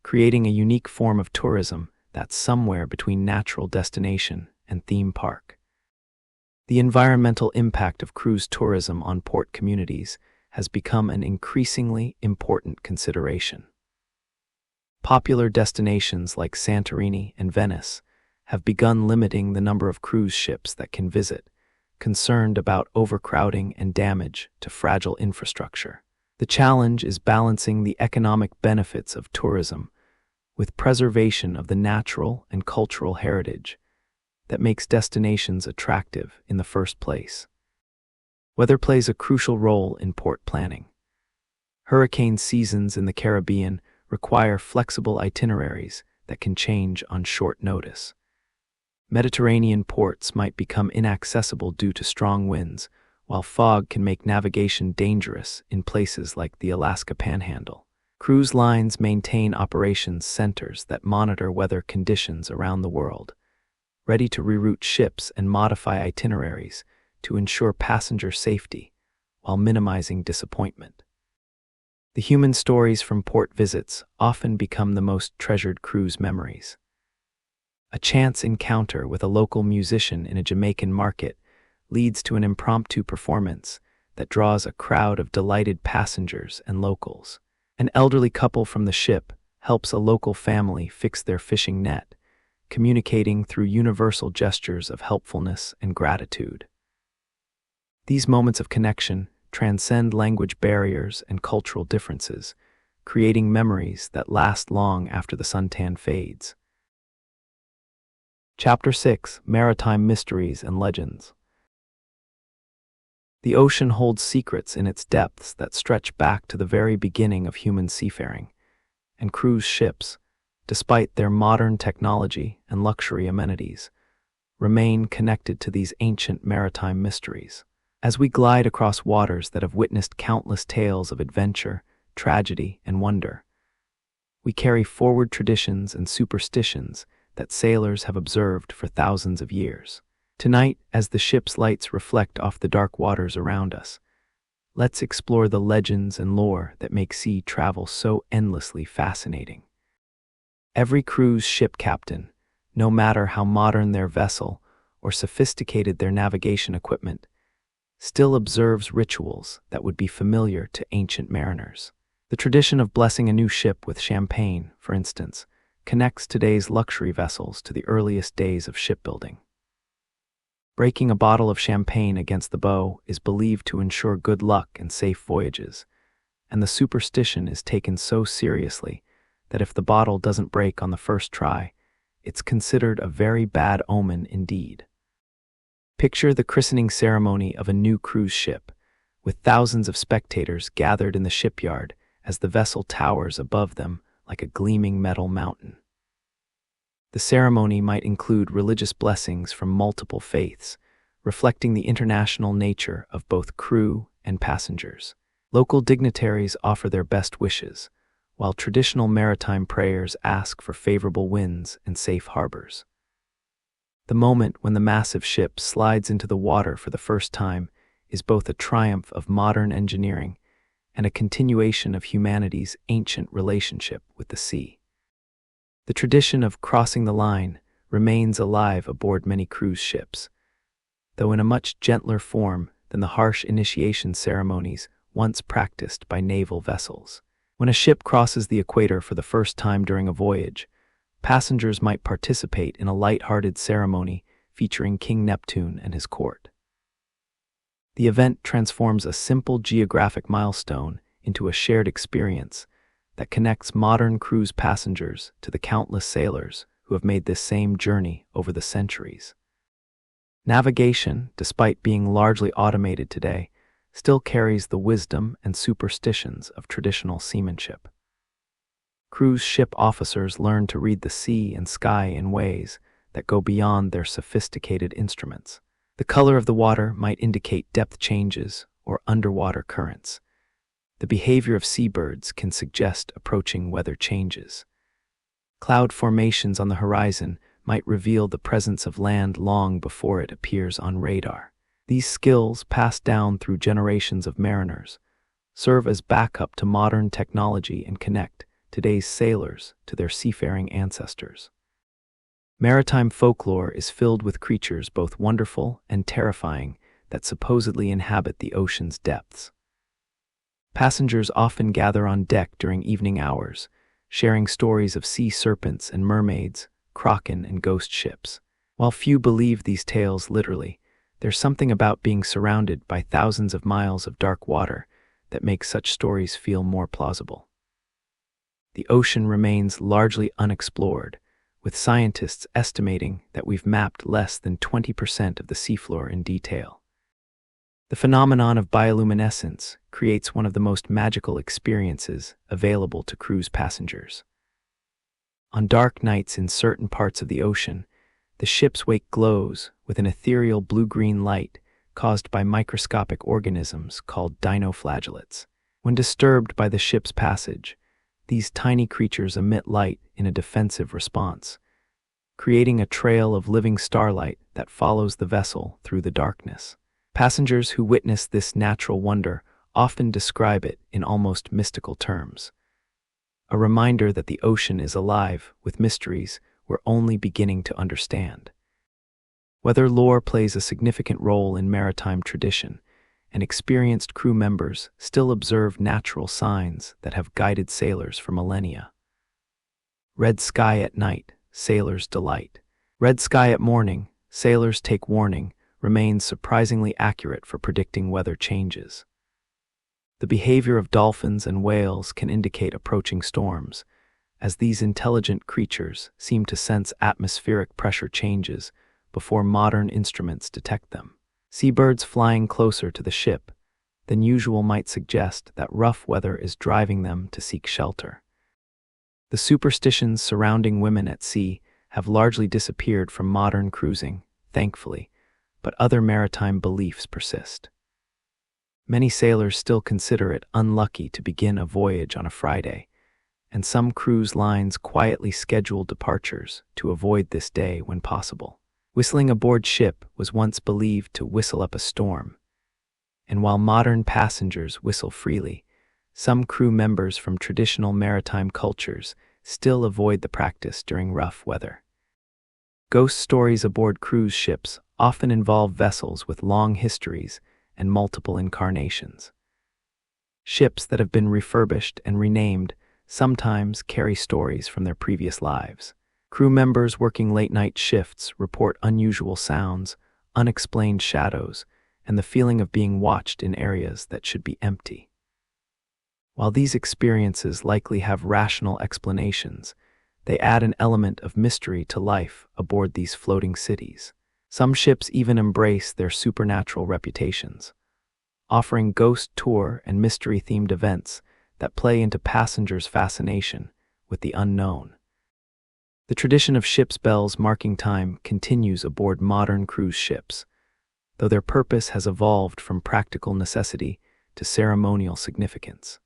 creating a unique form of tourism that's somewhere between natural destination and theme park. The environmental impact of cruise tourism on port communities has become an increasingly important consideration. Popular destinations like Santorini and Venice have begun limiting the number of cruise ships that can visit, concerned about overcrowding and damage to fragile infrastructure. The challenge is balancing the economic benefits of tourism with preservation of the natural and cultural heritage that makes destinations attractive in the first place. Weather plays a crucial role in port planning. Hurricane seasons in the Caribbean require flexible itineraries that can change on short notice. Mediterranean ports might become inaccessible due to strong winds, while fog can make navigation dangerous in places like the Alaska Panhandle. Cruise lines maintain operations centers that monitor weather conditions around the world, ready to reroute ships and modify itineraries to ensure passenger safety while minimizing disappointment. The human stories from port visits often become the most treasured cruise memories. A chance encounter with a local musician in a Jamaican market leads to an impromptu performance that draws a crowd of delighted passengers and locals. An elderly couple from the ship helps a local family fix their fishing net, communicating through universal gestures of helpfulness and gratitude. These moments of connection transcend language barriers and cultural differences, creating memories that last long after the suntan fades. Chapter 6: Maritime Mysteries and Legends. The ocean holds secrets in its depths that stretch back to the very beginning of human seafaring, and cruise ships, despite their modern technology and luxury amenities, remain connected to these ancient maritime mysteries. As we glide across waters that have witnessed countless tales of adventure, tragedy, and wonder, we carry forward traditions and superstitions that sailors have observed for thousands of years. Tonight, as the ship's lights reflect off the dark waters around us, let's explore the legends and lore that make sea travel so endlessly fascinating. Every cruise ship captain, no matter how modern their vessel or sophisticated their navigation equipment, still observes rituals that would be familiar to ancient mariners. The tradition of blessing a new ship with champagne, for instance, connects today's luxury vessels to the earliest days of shipbuilding. Breaking a bottle of champagne against the bow is believed to ensure good luck and safe voyages, and the superstition is taken so seriously that if the bottle doesn't break on the first try, it's considered a very bad omen indeed. Picture the christening ceremony of a new cruise ship, with thousands of spectators gathered in the shipyard as the vessel towers above them like a gleaming metal mountain. The ceremony might include religious blessings from multiple faiths, reflecting the international nature of both crew and passengers. Local dignitaries offer their best wishes, while traditional maritime prayers ask for favorable winds and safe harbors. The moment when the massive ship slides into the water for the first time is both a triumph of modern engineering and a continuation of humanity's ancient relationship with the sea. The tradition of crossing the line remains alive aboard many cruise ships, though in a much gentler form than the harsh initiation ceremonies once practiced by naval vessels. When a ship crosses the equator for the first time during a voyage, passengers might participate in a light-hearted ceremony featuring King Neptune and his court. The event transforms a simple geographic milestone into a shared experience that connects modern cruise passengers to the countless sailors who have made this same journey over the centuries. Navigation, despite being largely automated today, still carries the wisdom and superstitions of traditional seamanship. Cruise ship officers learn to read the sea and sky in ways that go beyond their sophisticated instruments. The color of the water might indicate depth changes or underwater currents. The behavior of seabirds can suggest approaching weather changes. Cloud formations on the horizon might reveal the presence of land long before it appears on radar. These skills, passed down through generations of mariners, serve as backup to modern technology and connect today's sailors to their seafaring ancestors. Maritime folklore is filled with creatures both wonderful and terrifying that supposedly inhabit the ocean's depths. Passengers often gather on deck during evening hours, sharing stories of sea serpents and mermaids, kraken and ghost ships. While few believe these tales literally, there's something about being surrounded by thousands of miles of dark water that makes such stories feel more plausible. The ocean remains largely unexplored, with scientists estimating that we've mapped less than 20% of the seafloor in detail. The phenomenon of bioluminescence creates one of the most magical experiences available to cruise passengers. On dark nights in certain parts of the ocean, The ship's wake glows with an ethereal blue-green light caused by microscopic organisms called dinoflagellates. When disturbed by the ship's passage, these tiny creatures emit light in a defensive response, creating a trail of living starlight that follows the vessel through the darkness. Passengers who witness this natural wonder often describe it in almost mystical terms, a reminder that the ocean is alive with mysteries we're only beginning to understand. Whether lore plays a significant role in maritime tradition, and experienced crew members still observe natural signs that have guided sailors for millennia. Red sky at night, sailors' delight. Red sky at morning, sailors take warning, remains surprisingly accurate for predicting weather changes. The behavior of dolphins and whales can indicate approaching storms, as these intelligent creatures seem to sense atmospheric pressure changes before modern instruments detect them. Seabirds flying closer to the ship than usual might suggest that rough weather is driving them to seek shelter. The superstitions surrounding women at sea have largely disappeared from modern cruising, thankfully, but other maritime beliefs persist. Many sailors still consider it unlucky to begin a voyage on a Friday, and some cruise lines quietly schedule departures to avoid this day when possible. Whistling aboard ship was once believed to whistle up a storm, and while modern passengers whistle freely, some crew members from traditional maritime cultures still avoid the practice during rough weather. Ghost stories aboard cruise ships often involve vessels with long histories and multiple incarnations. Ships that have been refurbished and renamed sometimes carry stories from their previous lives. Crew members working late-night shifts report unusual sounds, unexplained shadows, and the feeling of being watched in areas that should be empty. While these experiences likely have rational explanations, they add an element of mystery to life aboard these floating cities. Some ships even embrace their supernatural reputations, offering ghost tour and mystery-themed events that play into passengers' fascination with the unknown. The tradition of ship's bells marking time continues aboard modern cruise ships, though their purpose has evolved from practical necessity to ceremonial significance.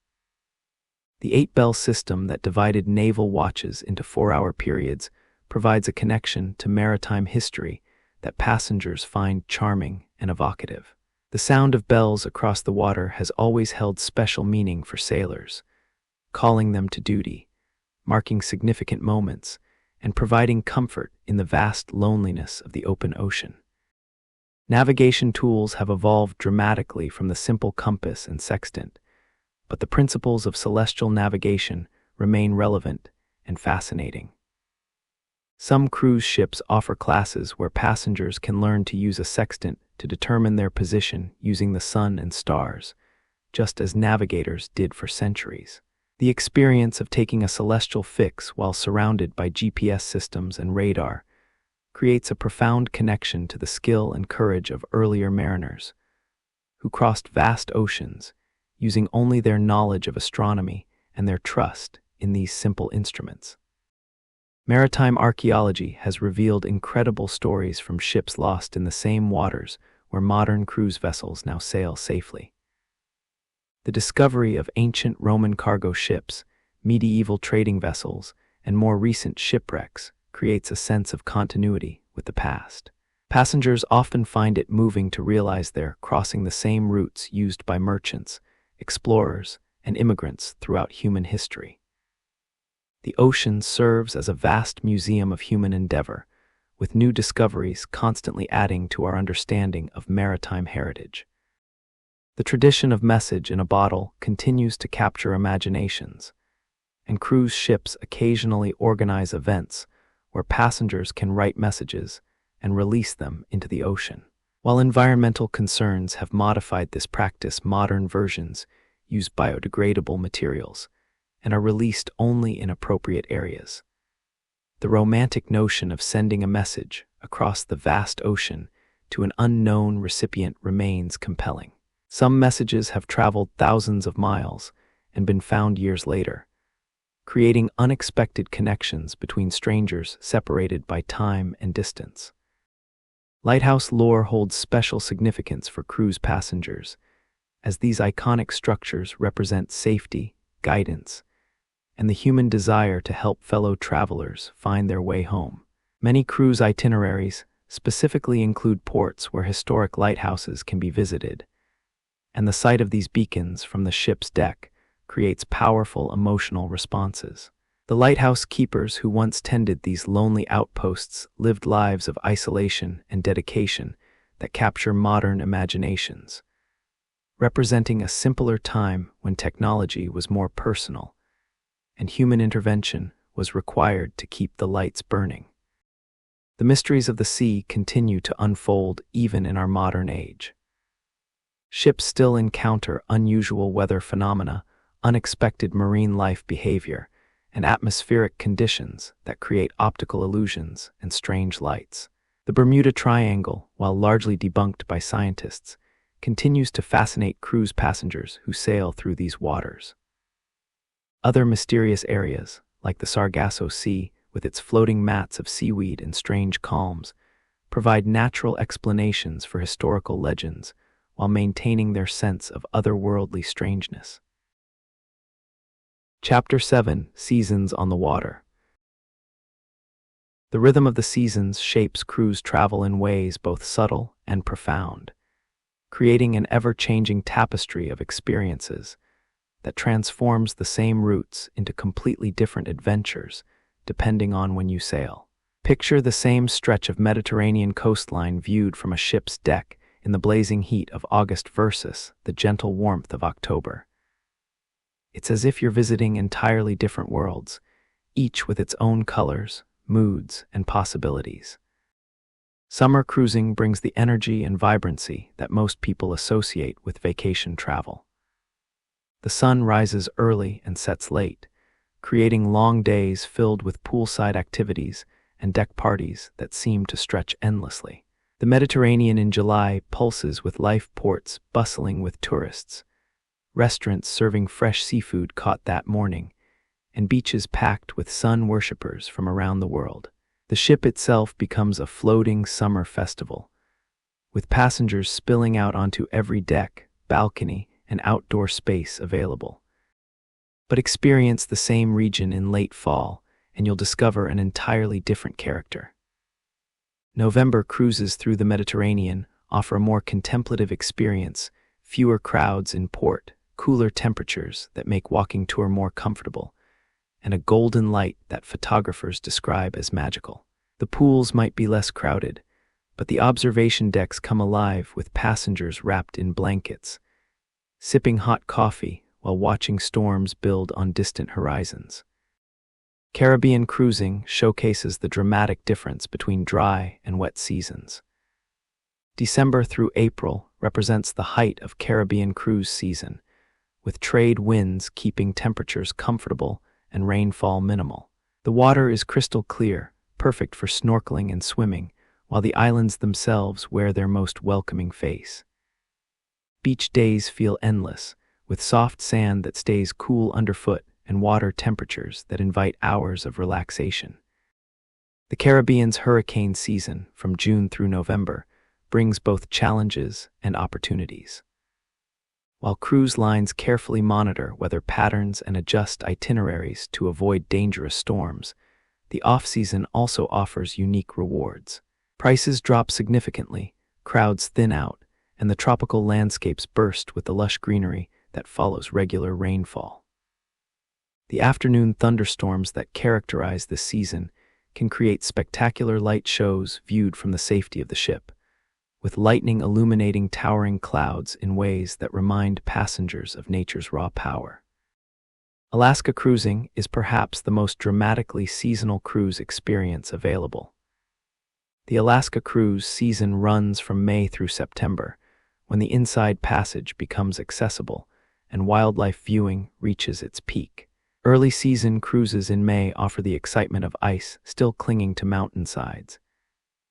The 8-bell system that divided naval watches into 4-hour periods provides a connection to maritime history that passengers find charming and evocative. The sound of bells across the water has always held special meaning for sailors, calling them to duty, marking significant moments, and providing comfort in the vast loneliness of the open ocean. Navigation tools have evolved dramatically from the simple compass and sextant, but the principles of celestial navigation remain relevant and fascinating. Some cruise ships offer classes where passengers can learn to use a sextant to determine their position using the sun and stars, just as navigators did for centuries. The experience of taking a celestial fix while surrounded by GPS systems and radar creates a profound connection to the skill and courage of earlier mariners, who crossed vast oceans using only their knowledge of astronomy and their trust in these simple instruments. Maritime archaeology has revealed incredible stories from ships lost in the same waters where modern cruise vessels now sail safely. The discovery of ancient Roman cargo ships, medieval trading vessels, and more recent shipwrecks creates a sense of continuity with the past. Passengers often find it moving to realize they're crossing the same routes used by merchants, explorers, and immigrants throughout human history. The ocean serves as a vast museum of human endeavor, with new discoveries constantly adding to our understanding of maritime heritage. The tradition of message in a bottle continues to capture imaginations, and cruise ships occasionally organize events where passengers can write messages and release them into the ocean. While environmental concerns have modified this practice, modern versions use biodegradable materials and are released only in appropriate areas. The romantic notion of sending a message across the vast ocean to an unknown recipient remains compelling. Some messages have traveled thousands of miles and been found years later, creating unexpected connections between strangers separated by time and distance. Lighthouse lore holds special significance for cruise passengers, as these iconic structures represent safety, guidance, and the human desire to help fellow travelers find their way home. Many cruise itineraries specifically include ports where historic lighthouses can be visited, and the sight of these beacons from the ship's deck creates powerful emotional responses. The lighthouse keepers who once tended these lonely outposts lived lives of isolation and dedication that capture modern imaginations, representing a simpler time when technology was more personal and human intervention was required to keep the lights burning. The mysteries of the sea continue to unfold even in our modern age. Ships still encounter unusual weather phenomena, unexpected marine life behavior, and atmospheric conditions that create optical illusions and strange lights. The Bermuda Triangle, while largely debunked by scientists, continues to fascinate cruise passengers who sail through these waters. Other mysterious areas, like the Sargasso Sea, with its floating mats of seaweed and strange calms, provide natural explanations for historical legends while maintaining their sense of otherworldly strangeness. Chapter 7: Seasons on the Water. The rhythm of the seasons shapes cruise travel in ways both subtle and profound, creating an ever-changing tapestry of experiences that transforms the same routes into completely different adventures depending on when you sail. Picture the same stretch of Mediterranean coastline viewed from a ship's deck in the blazing heat of August versus the gentle warmth of October. It's as if you're visiting entirely different worlds, each with its own colors, moods, and possibilities. Summer cruising brings the energy and vibrancy that most people associate with vacation travel. The sun rises early and sets late, creating long days filled with poolside activities and deck parties that seem to stretch endlessly. The Mediterranean in July pulses with life, ports bustling with tourists, restaurants serving fresh seafood caught that morning, and beaches packed with sun worshippers from around the world. The ship itself becomes a floating summer festival, with passengers spilling out onto every deck, balcony, and outdoor space available. But experience the same region in late fall, and you'll discover an entirely different character. November cruises through the Mediterranean offer a more contemplative experience, fewer crowds in port, cooler temperatures that make walking tour more comfortable, and a golden light that photographers describe as magical. The pools might be less crowded, but the observation decks come alive with passengers wrapped in blankets, sipping hot coffee while watching storms build on distant horizons. Caribbean cruising showcases the dramatic difference between dry and wet seasons. December through April represents the height of Caribbean cruise season, with trade winds keeping temperatures comfortable and rainfall minimal. The water is crystal clear, perfect for snorkeling and swimming, while the islands themselves wear their most welcoming face. Beach days feel endless, with soft sand that stays cool underfoot and water temperatures that invite hours of relaxation. The Caribbean's hurricane season, from June through November, brings both challenges and opportunities. While cruise lines carefully monitor weather patterns and adjust itineraries to avoid dangerous storms, the off-season also offers unique rewards. Prices drop significantly, crowds thin out, and the tropical landscapes burst with the lush greenery that follows regular rainfall. The afternoon thunderstorms that characterize this season can create spectacular light shows viewed from the safety of the ship, with lightning illuminating towering clouds in ways that remind passengers of nature's raw power. Alaska cruising is perhaps the most dramatically seasonal cruise experience available. The Alaska cruise season runs from May through September, when the inside passage becomes accessible and wildlife viewing reaches its peak. Early season cruises in May offer the excitement of ice still clinging to mountainsides,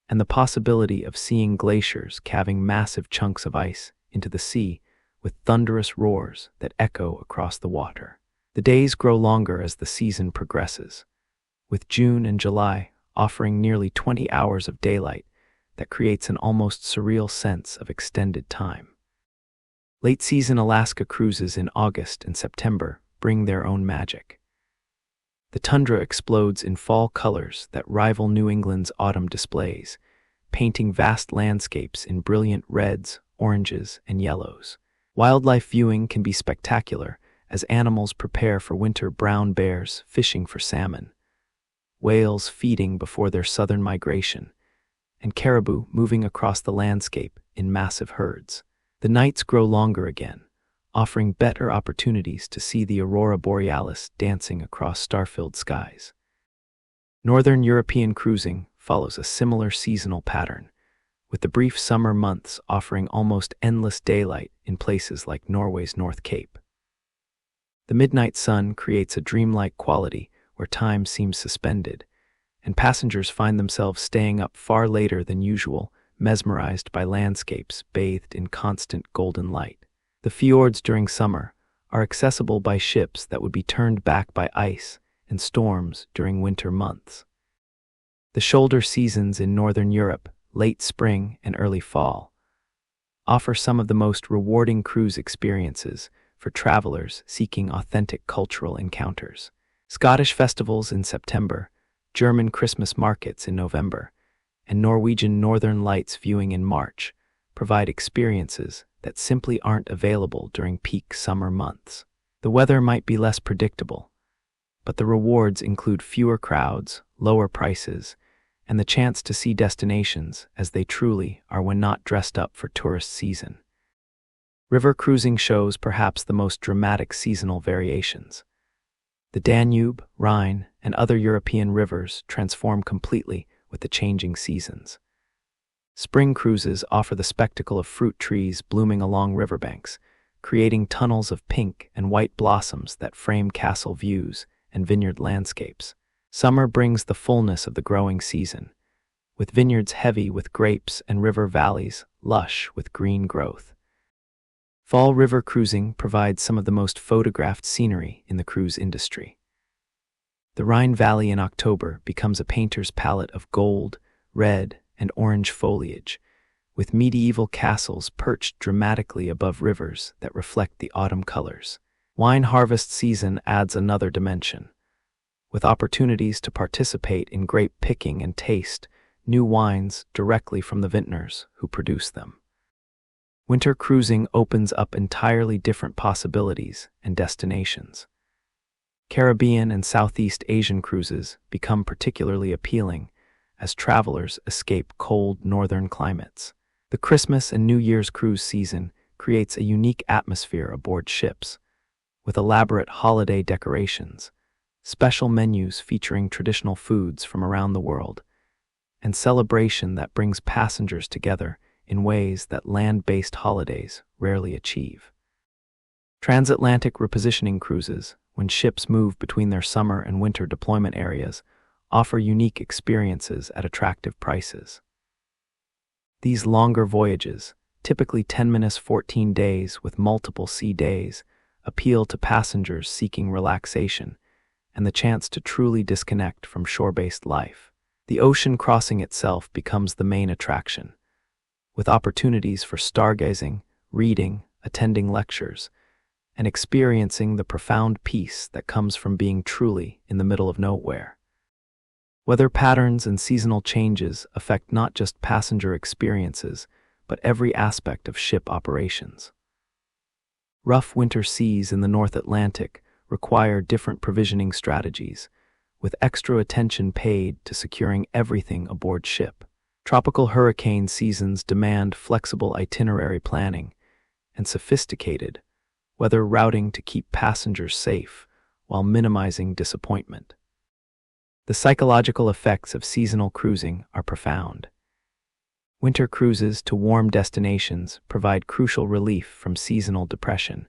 and the possibility of seeing glaciers calving massive chunks of ice into the sea with thunderous roars that echo across the water. The days grow longer as the season progresses, with June and July offering nearly 20 hours of daylight that creates an almost surreal sense of extended time. Late-season Alaska cruises in August and September bring their own magic. The tundra explodes in fall colors that rival New England's autumn displays, painting vast landscapes in brilliant reds, oranges, and yellows. Wildlife viewing can be spectacular as animals prepare for winter. Brown bears fishing for salmon, whales feeding before their southern migration, and caribou moving across the landscape in massive herds. The nights grow longer again, offering better opportunities to see the aurora borealis dancing across star-filled skies. Northern European cruising follows a similar seasonal pattern, with the brief summer months offering almost endless daylight in places like Norway's North Cape. The midnight sun creates a dreamlike quality where time seems suspended, and passengers find themselves staying up far later than usual, mesmerized by landscapes bathed in constant golden light. The fjords during summer are accessible by ships that would be turned back by ice and storms during winter months. The shoulder seasons in Northern Europe, late spring and early fall, offer some of the most rewarding cruise experiences for travelers seeking authentic cultural encounters. Scottish festivals in September, German Christmas markets in November, and Norwegian Northern Lights viewing in March provide experiences that simply aren't available during peak summer months. The weather might be less predictable, but the rewards include fewer crowds, lower prices, and the chance to see destinations as they truly are when not dressed up for tourist season. River cruising shows perhaps the most dramatic seasonal variations. The Danube, Rhine, and other European rivers transform completely with the changing seasons. Spring cruises offer the spectacle of fruit trees blooming along riverbanks, creating tunnels of pink and white blossoms that frame castle views and vineyard landscapes. Summer brings the fullness of the growing season, with vineyards heavy with grapes and river valleys lush with green growth. Fall river cruising provides some of the most photographed scenery in the cruise industry. The Rhine Valley in October becomes a painter's palette of gold, red, and orange foliage, with medieval castles perched dramatically above rivers that reflect the autumn colors. Wine harvest season adds another dimension, with opportunities to participate in grape picking and taste new wines directly from the vintners who produce them. Winter cruising opens up entirely different possibilities and destinations. Caribbean and Southeast Asian cruises become particularly appealing as travelers escape cold northern climates. The Christmas and New Year's cruise season creates a unique atmosphere aboard ships, with elaborate holiday decorations, special menus featuring traditional foods from around the world, and celebration that brings passengers together in ways that land-based holidays rarely achieve. Transatlantic repositioning cruises, when ships move between their summer and winter deployment areas, offer unique experiences at attractive prices. These longer voyages, typically 10-14 days with multiple sea days, appeal to passengers seeking relaxation and the chance to truly disconnect from shore-based life. The ocean crossing itself becomes the main attraction, with opportunities for stargazing, reading, attending lectures, and experiencing the profound peace that comes from being truly in the middle of nowhere. Weather patterns and seasonal changes affect not just passenger experiences, but every aspect of ship operations. Rough winter seas in the North Atlantic require different provisioning strategies, with extra attention paid to securing everything aboard ship. Tropical hurricane seasons demand flexible itinerary planning and sophisticated weather routing to keep passengers safe while minimizing disappointment. The psychological effects of seasonal cruising are profound. Winter cruises to warm destinations provide crucial relief from seasonal depression,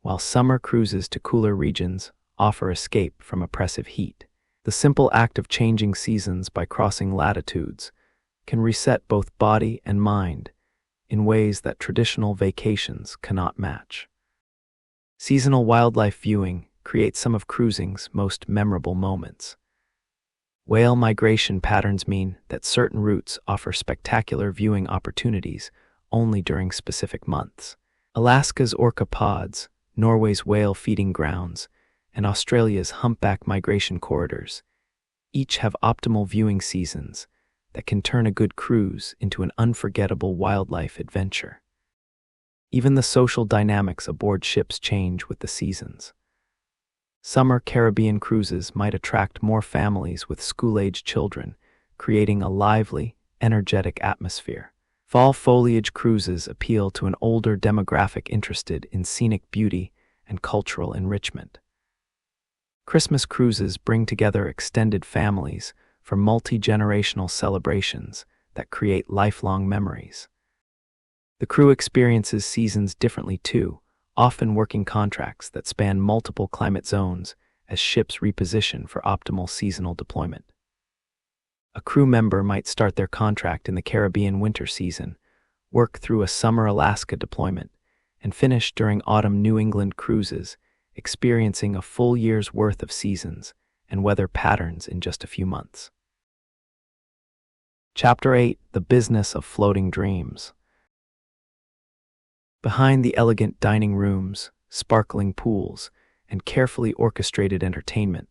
while summer cruises to cooler regions offer escape from oppressive heat. The simple act of changing seasons by crossing latitudes can reset both body and mind in ways that traditional vacations cannot match. Seasonal wildlife viewing create some of cruising's most memorable moments. Whale migration patterns mean that certain routes offer spectacular viewing opportunities only during specific months. Alaska's orca pods, Norway's whale feeding grounds, and Australia's humpback migration corridors each have optimal viewing seasons that can turn a good cruise into an unforgettable wildlife adventure. Even the social dynamics aboard ships change with the seasons. Summer Caribbean cruises might attract more families with school-age children, creating a lively, energetic atmosphere. Fall foliage cruises appeal to an older demographic interested in scenic beauty and cultural enrichment. Christmas cruises bring together extended families for multi-generational celebrations that create lifelong memories. The crew experiences seasons differently too, often working contracts that span multiple climate zones as ships reposition for optimal seasonal deployment. A crew member might start their contract in the Caribbean winter season, work through a summer Alaska deployment, and finish during autumn New England cruises, experiencing a full year's worth of seasons and weather patterns in just a few months. Chapter 8: The Business of Floating Dreams. Behind the elegant dining rooms, sparkling pools, and carefully orchestrated entertainment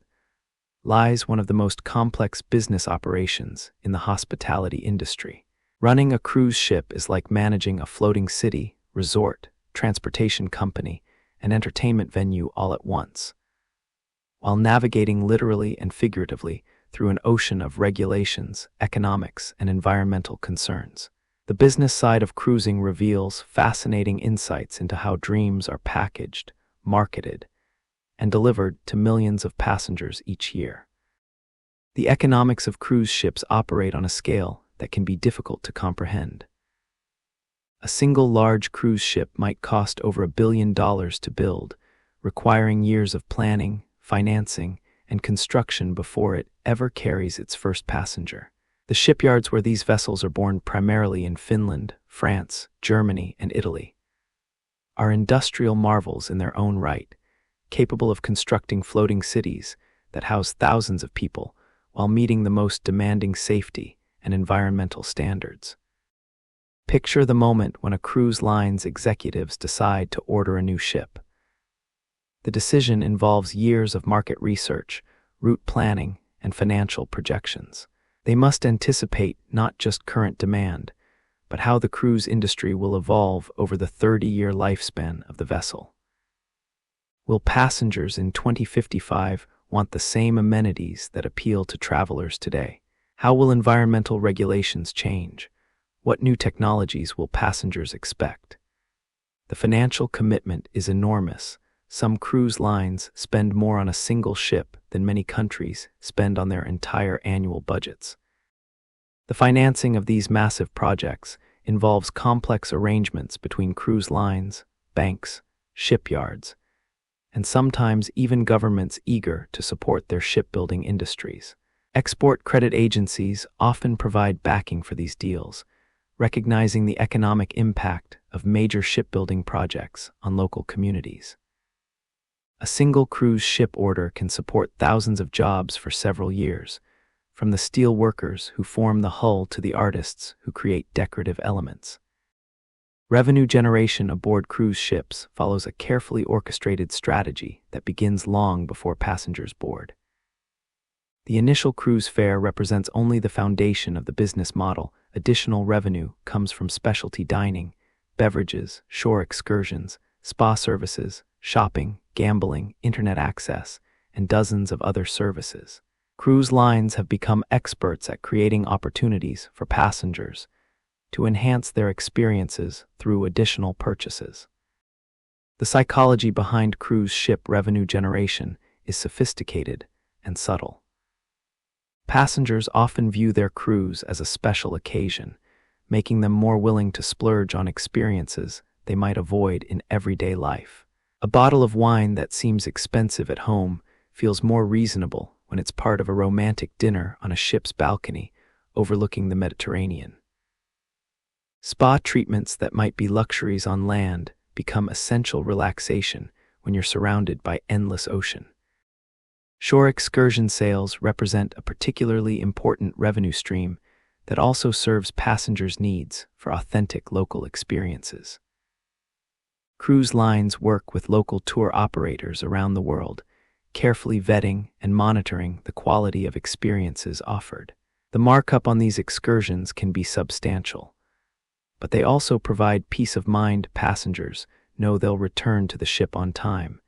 lies one of the most complex business operations in the hospitality industry. Running a cruise ship is like managing a floating city, resort, transportation company, and entertainment venue all at once, while navigating literally and figuratively through an ocean of regulations, economics, and environmental concerns. The business side of cruising reveals fascinating insights into how dreams are packaged, marketed, and delivered to millions of passengers each year. The economics of cruise ships operate on a scale that can be difficult to comprehend. A single large cruise ship might cost over $1 billion to build, requiring years of planning, financing, and construction before it ever carries its first passenger. The shipyards where these vessels are born, primarily in Finland, France, Germany, and Italy, are industrial marvels in their own right, capable of constructing floating cities that house thousands of people while meeting the most demanding safety and environmental standards. Picture the moment when a cruise line's executives decide to order a new ship. The decision involves years of market research, route planning, and financial projections. They must anticipate not just current demand, but how the cruise industry will evolve over the 30-year lifespan of the vessel. Will passengers in 2055 want the same amenities that appeal to travelers today? How will environmental regulations change? What new technologies will passengers expect? The financial commitment is enormous. Some cruise lines spend more on a single ship than many countries spend on their entire annual budgets. The financing of these massive projects involves complex arrangements between cruise lines, banks, shipyards, and sometimes even governments eager to support their shipbuilding industries. Export credit agencies often provide backing for these deals, recognizing the economic impact of major shipbuilding projects on local communities. A single cruise ship order can support thousands of jobs for several years, from the steel workers who form the hull to the artists who create decorative elements. Revenue generation aboard cruise ships follows a carefully orchestrated strategy that begins long before passengers board. The initial cruise fare represents only the foundation of the business model. Additional revenue comes from specialty dining, beverages, shore excursions, spa services, shopping, gambling, internet access, and dozens of other services. Cruise lines have become experts at creating opportunities for passengers to enhance their experiences through additional purchases. The psychology behind cruise ship revenue generation is sophisticated and subtle. Passengers often view their cruise as a special occasion, making them more willing to splurge on experiences they might avoid in everyday life. A bottle of wine that seems expensive at home feels more reasonable when it's part of a romantic dinner on a ship's balcony overlooking the Mediterranean. Spa treatments that might be luxuries on land become essential relaxation when you're surrounded by endless ocean. Shore excursion sales represent a particularly important revenue stream that also serves passengers' needs for authentic local experiences. Cruise lines work with local tour operators around the world, carefully vetting and monitoring the quality of experiences offered. The markup on these excursions can be substantial, but they also provide peace of mind. Passengers know they'll return to the ship on time,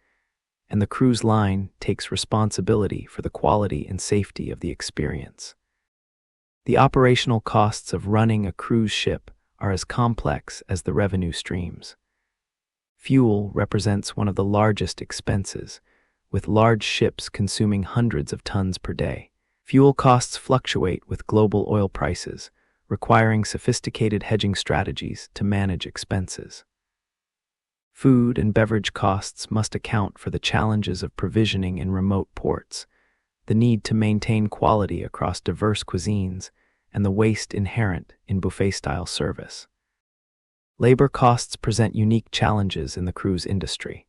and the cruise line takes responsibility for the quality and safety of the experience. The operational costs of running a cruise ship are as complex as the revenue streams. Fuel represents one of the largest expenses, with large ships consuming hundreds of tons per day. Fuel costs fluctuate with global oil prices, requiring sophisticated hedging strategies to manage expenses. Food and beverage costs must account for the challenges of provisioning in remote ports, the need to maintain quality across diverse cuisines, and the waste inherent in buffet-style service. Labor costs present unique challenges in the cruise industry.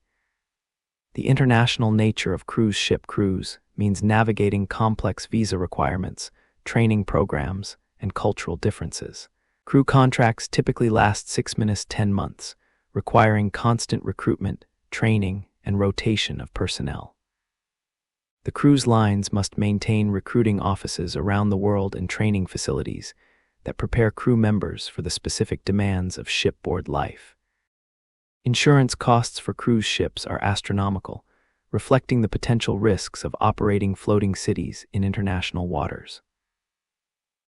The international nature of cruise ship crews means navigating complex visa requirements, training programs, and cultural differences. Crew contracts typically last 6–10 months, requiring constant recruitment, training, and rotation of personnel. The cruise lines must maintain recruiting offices around the world and training facilities that prepare crew members for the specific demands of shipboard life. Insurance costs for cruise ships are astronomical, reflecting the potential risks of operating floating cities in international waters.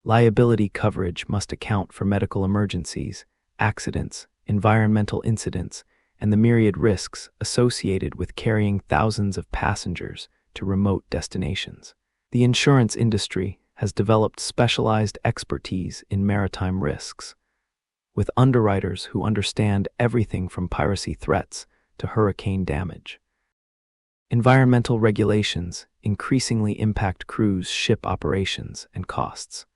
Liability coverage must account for medical emergencies, accidents, environmental incidents, and the myriad risks associated with carrying thousands of passengers to remote destinations. The insurance industry has developed specialized expertise in maritime risks, with underwriters who understand everything from piracy threats to hurricane damage. Environmental regulations increasingly impact cruise ship operations and costs.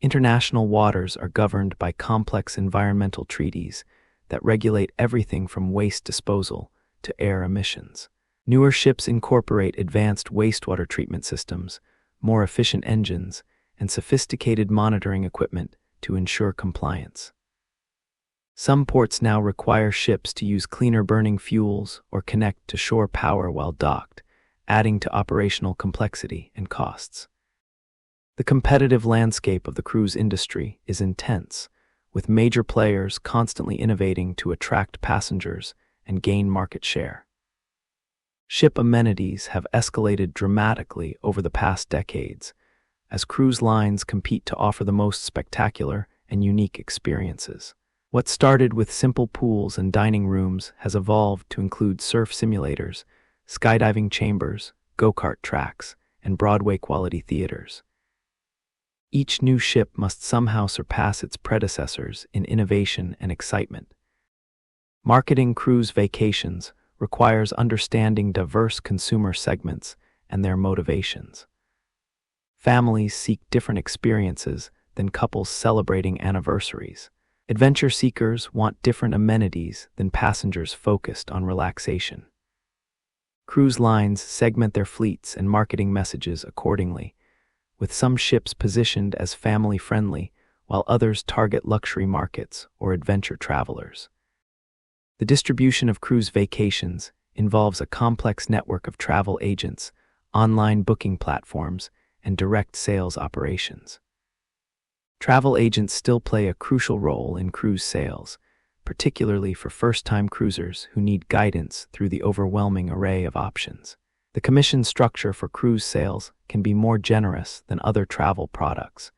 International waters are governed by complex environmental treaties that regulate everything from waste disposal to air emissions. Newer ships incorporate advanced wastewater treatment systems, more efficient engines, and sophisticated monitoring equipment to ensure compliance. Some ports now require ships to use cleaner burning fuels or connect to shore power while docked, adding to operational complexity and costs. The competitive landscape of the cruise industry is intense, with major players constantly innovating to attract passengers and gain market share. Ship amenities have escalated dramatically over the past decades, as cruise lines compete to offer the most spectacular and unique experiences. What started with simple pools and dining rooms has evolved to include surf simulators, skydiving chambers, go-kart tracks, and Broadway-quality theaters. Each new ship must somehow surpass its predecessors in innovation and excitement. Marketing cruise vacations requires understanding diverse consumer segments and their motivations. Families seek different experiences than couples celebrating anniversaries. Adventure seekers want different amenities than passengers focused on relaxation. Cruise lines segment their fleets and marketing messages accordingly, with some ships positioned as family-friendly while others target luxury markets or adventure travelers. The distribution of cruise vacations involves a complex network of travel agents, online booking platforms, and direct sales operations. Travel agents still play a crucial role in cruise sales, particularly for first-time cruisers who need guidance through the overwhelming array of options. The commission structure for cruise sales can be more generous than other travel products,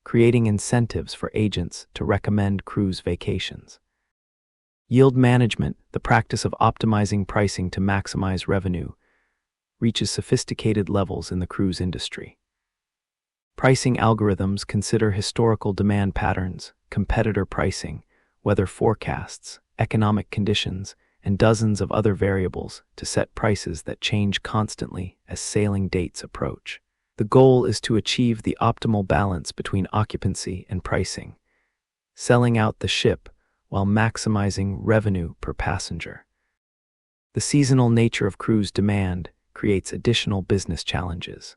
creating incentives for agents to recommend cruise vacations. Yield management, the practice of optimizing pricing to maximize revenue, reaches sophisticated levels in the cruise industry. Pricing algorithms consider historical demand patterns, competitor pricing, weather forecasts, economic conditions, and dozens of other variables to set prices that change constantly as sailing dates approach. The goal is to achieve the optimal balance between occupancy and pricing, selling out the ship while maximizing revenue per passenger. The seasonal nature of cruise demand creates additional business challenges.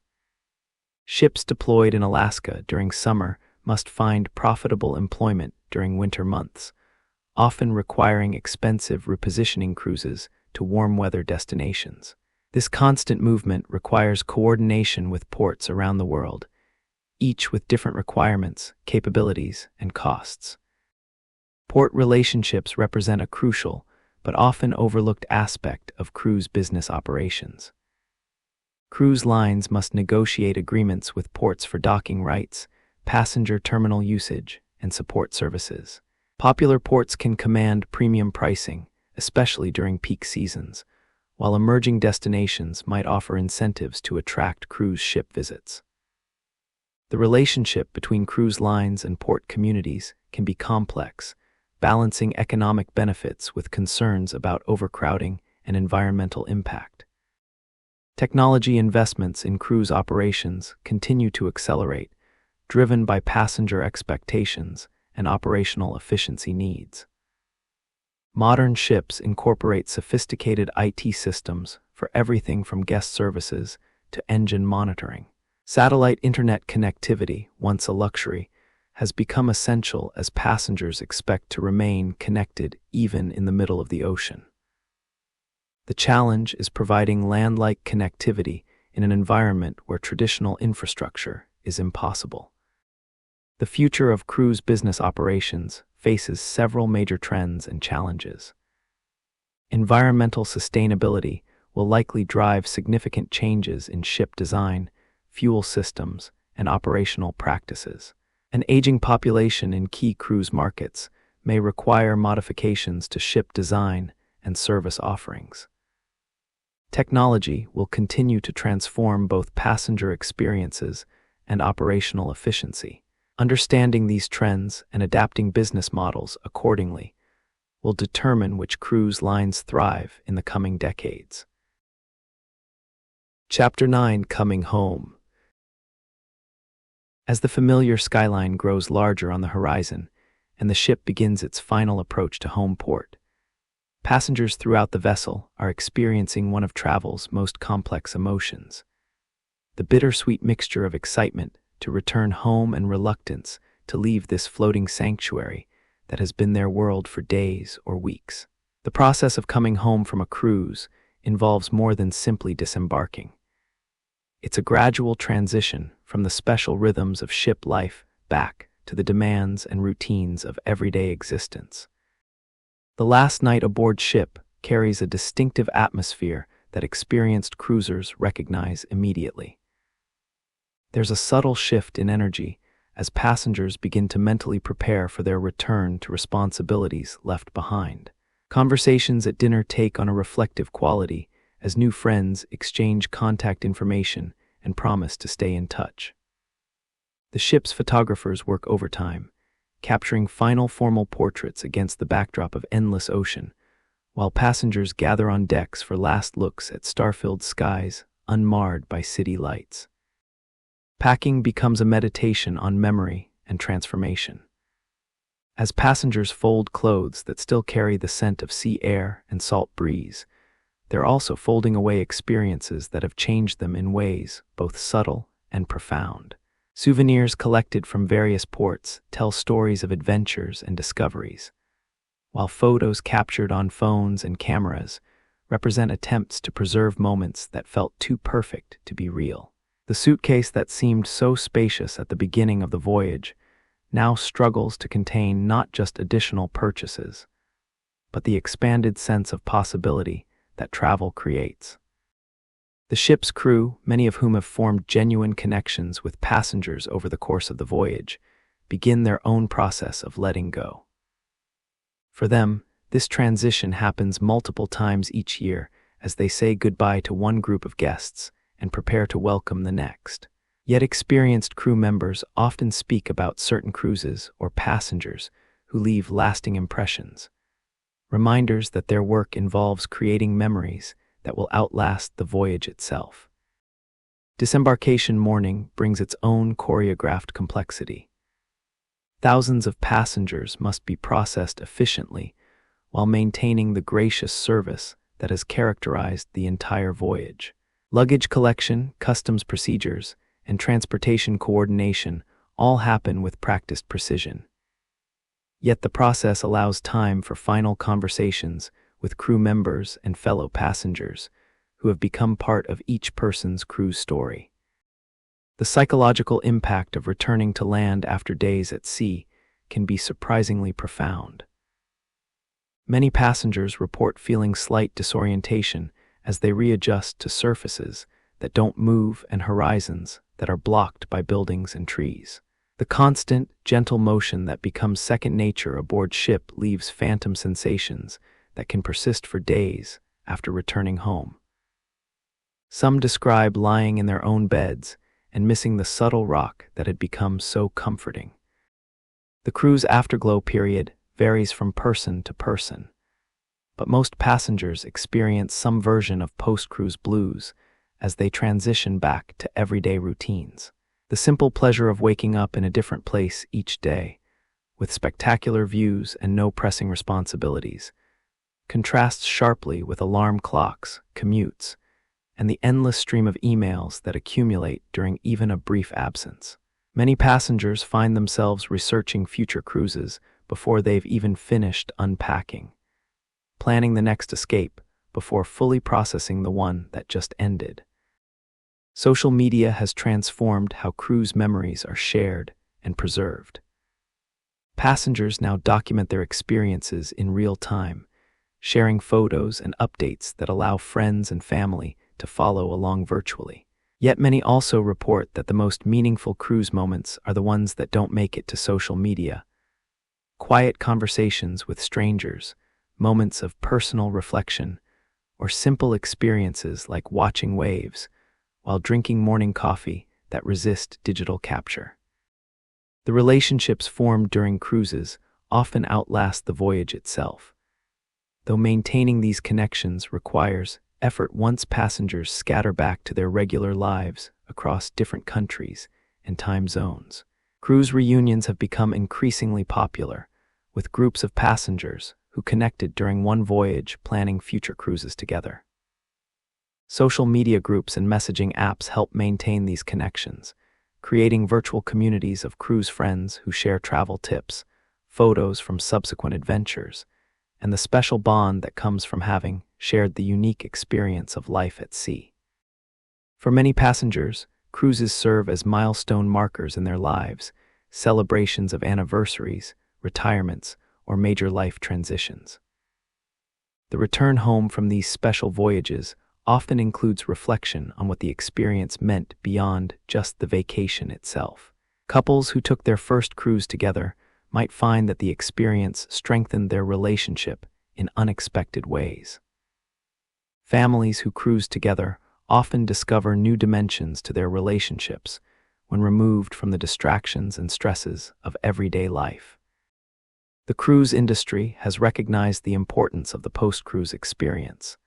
Ships deployed in Alaska during summer must find profitable employment during winter months, often requiring expensive repositioning cruises to warm weather destinations. This constant movement requires coordination with ports around the world, each with different requirements, capabilities, and costs. Port relationships represent a crucial but often overlooked aspect of cruise business operations. Cruise lines must negotiate agreements with ports for docking rights, passenger terminal usage, and support services. Popular ports can command premium pricing, especially during peak seasons, while emerging destinations might offer incentives to attract cruise ship visits. The relationship between cruise lines and port communities can be complex, balancing economic benefits with concerns about overcrowding and environmental impact. Technology investments in cruise operations continue to accelerate, driven by passenger expectations and operational efficiency needs. Modern ships incorporate sophisticated IT systems for everything from guest services to engine monitoring. Satellite internet connectivity, once a luxury, has become essential as passengers expect to remain connected even in the middle of the ocean. The challenge is providing land-like connectivity in an environment where traditional infrastructure is impossible. The future of cruise business operations faces several major trends and challenges. Environmental sustainability will likely drive significant changes in ship design, fuel systems, and operational practices. An aging population in key cruise markets may require modifications to ship design and service offerings. Technology will continue to transform both passenger experiences and operational efficiency. Understanding these trends and adapting business models accordingly will determine which cruise lines thrive in the coming decades. Chapter 9: Coming Home. As the familiar skyline grows larger on the horizon and the ship begins its final approach to home port, passengers throughout the vessel are experiencing one of travel's most complex emotions. The bittersweet mixture of excitement to return home and reluctance to leave this floating sanctuary that has been their world for days or weeks. The process of coming home from a cruise involves more than simply disembarking. It's a gradual transition from the special rhythms of ship life back to the demands and routines of everyday existence. The last night aboard ship carries a distinctive atmosphere that experienced cruisers recognize immediately. There's a subtle shift in energy as passengers begin to mentally prepare for their return to responsibilities left behind. Conversations at dinner take on a reflective quality as new friends exchange contact information and promise to stay in touch. The ship's photographers work overtime, capturing final formal portraits against the backdrop of endless ocean, while passengers gather on decks for last looks at star-filled skies unmarred by city lights. Packing becomes a meditation on memory and transformation. As passengers fold clothes that still carry the scent of sea air and salt breeze, they're also folding away experiences that have changed them in ways both subtle and profound. Souvenirs collected from various ports tell stories of adventures and discoveries, while photos captured on phones and cameras represent attempts to preserve moments that felt too perfect to be real. The suitcase that seemed so spacious at the beginning of the voyage now struggles to contain not just additional purchases, but the expanded sense of possibility that travel creates. The ship's crew, many of whom have formed genuine connections with passengers over the course of the voyage, begin their own process of letting go. For them, this transition happens multiple times each year as they say goodbye to one group of guests and prepare to welcome the next. Yet experienced crew members often speak about certain cruises or passengers who leave lasting impressions, reminders that their work involves creating memories that will outlast the voyage itself. Disembarkation morning brings its own choreographed complexity. Thousands of passengers must be processed efficiently while maintaining the gracious service that has characterized the entire voyage. Luggage collection, customs procedures, and transportation coordination all happen with practiced precision. Yet the process allows time for final conversations with crew members and fellow passengers who have become part of each person's cruise story. The psychological impact of returning to land after days at sea can be surprisingly profound. Many passengers report feeling slight disorientation as they readjust to surfaces that don't move and horizons that are blocked by buildings and trees. The constant, gentle motion that becomes second nature aboard ship leaves phantom sensations that can persist for days after returning home. Some describe lying in their own beds and missing the subtle rock that had become so comforting. The cruise afterglow period varies from person to person, but most passengers experience some version of post-cruise blues as they transition back to everyday routines. The simple pleasure of waking up in a different place each day, with spectacular views and no pressing responsibilities, contrasts sharply with alarm clocks, commutes, and the endless stream of emails that accumulate during even a brief absence. Many passengers find themselves researching future cruises before they've even finished unpacking, planning the next escape before fully processing the one that just ended. Social media has transformed how cruise memories are shared and preserved. Passengers now document their experiences in real time, sharing photos and updates that allow friends and family to follow along virtually. Yet many also report that the most meaningful cruise moments are the ones that don't make it to social media. Quiet conversations with strangers, moments of personal reflection, or simple experiences like watching waves while drinking morning coffee that resist digital capture. The relationships formed during cruises often outlast the voyage itself, though maintaining these connections requires effort once passengers scatter back to their regular lives across different countries and time zones. Cruise reunions have become increasingly popular, with groups of passengers who connected during one voyage planning future cruises together. Social media groups and messaging apps help maintain these connections, creating virtual communities of cruise friends who share travel tips, photos from subsequent adventures, and the special bond that comes from having shared the unique experience of life at sea. For many passengers, cruises serve as milestone markers in their lives, celebrations of anniversaries, retirements, or major life transitions. The return home from these special voyages often includes reflection on what the experience meant beyond just the vacation itself. Couples who took their first cruise together might find that the experience strengthened their relationship in unexpected ways. Families who cruise together often discover new dimensions to their relationships when removed from the distractions and stresses of everyday life. The cruise industry has recognized the importance of the post-cruise experience,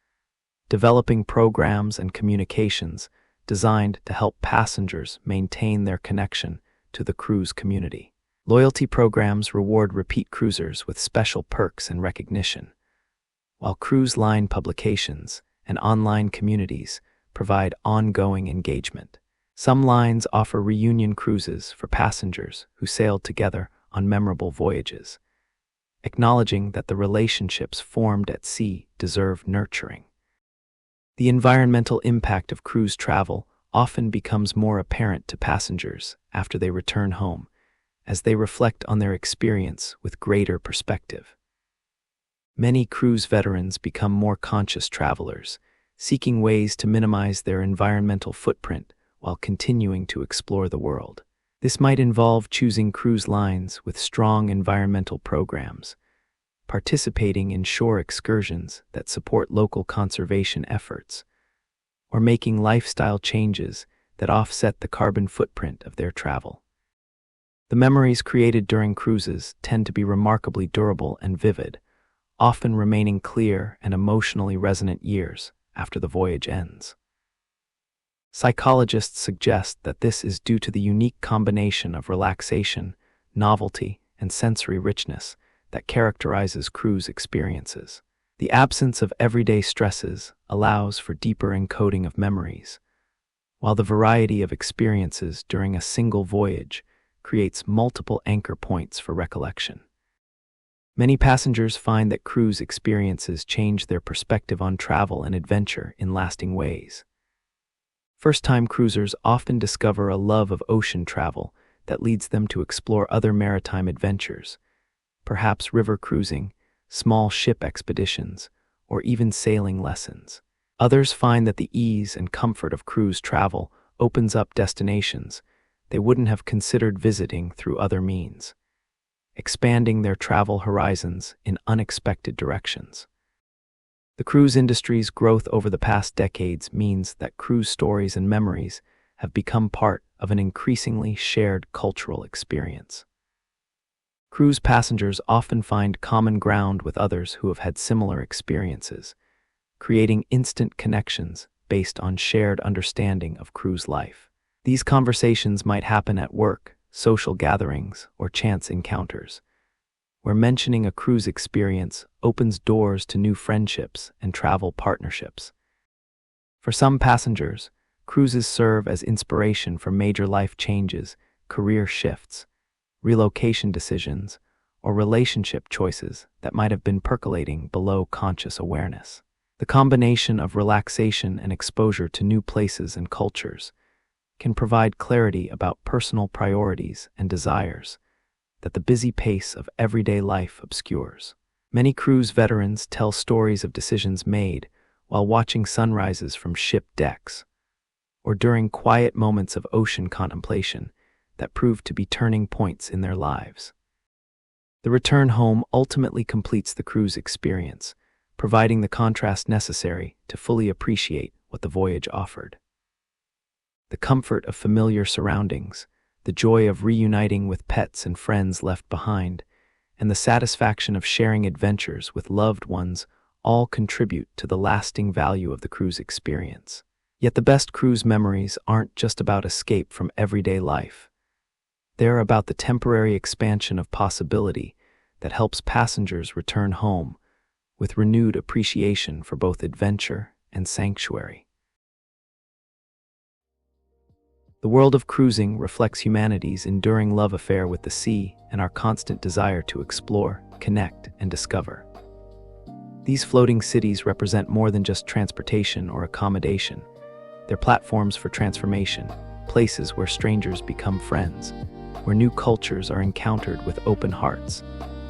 developing programs and communications designed to help passengers maintain their connection to the cruise community. Loyalty programs reward repeat cruisers with special perks and recognition, while cruise line publications and online communities provide ongoing engagement. Some lines offer reunion cruises for passengers who sailed together on memorable voyages, acknowledging that the relationships formed at sea deserve nurturing. The environmental impact of cruise travel often becomes more apparent to passengers after they return home, as they reflect on their experience with greater perspective. Many cruise veterans become more conscious travelers, seeking ways to minimize their environmental footprint while continuing to explore the world. This might involve choosing cruise lines with strong environmental programs, participating in shore excursions that support local conservation efforts, or making lifestyle changes that offset the carbon footprint of their travel. The memories created during cruises tend to be remarkably durable and vivid, often remaining clear and emotionally resonant years after the voyage ends. Psychologists suggest that this is due to the unique combination of relaxation, novelty, and sensory richness that characterizes cruise experiences. The absence of everyday stresses allows for deeper encoding of memories, while the variety of experiences during a single voyage creates multiple anchor points for recollection. Many passengers find that cruise experiences change their perspective on travel and adventure in lasting ways. First-time cruisers often discover a love of ocean travel that leads them to explore other maritime adventures, perhaps river cruising, small ship expeditions, or even sailing lessons. Others find that the ease and comfort of cruise travel opens up destinations they wouldn't have considered visiting through other means, expanding their travel horizons in unexpected directions. The cruise industry's growth over the past decades means that cruise stories and memories have become part of an increasingly shared cultural experience. Cruise passengers often find common ground with others who have had similar experiences, creating instant connections based on shared understanding of cruise life. These conversations might happen at work, social gatherings, or chance encounters, where mentioning a cruise experience opens doors to new friendships and travel partnerships. For some passengers, cruises serve as inspiration for major life changes, career shifts, relocation decisions, or relationship choices that might have been percolating below conscious awareness. The combination of relaxation and exposure to new places and cultures can provide clarity about personal priorities and desires that the busy pace of everyday life obscures. Many cruise veterans tell stories of decisions made while watching sunrises from ship decks, or during quiet moments of ocean contemplation that proved to be turning points in their lives. The return home ultimately completes the cruise experience, providing the contrast necessary to fully appreciate what the voyage offered. The comfort of familiar surroundings, the joy of reuniting with pets and friends left behind, and the satisfaction of sharing adventures with loved ones all contribute to the lasting value of the cruise experience. Yet the best cruise memories aren't just about escape from everyday life. They're about the temporary expansion of possibility that helps passengers return home with renewed appreciation for both adventure and sanctuary. The world of cruising reflects humanity's enduring love affair with the sea and our constant desire to explore, connect, and discover. These floating cities represent more than just transportation or accommodation. They're platforms for transformation, places where strangers become friends, where new cultures are encountered with open hearts,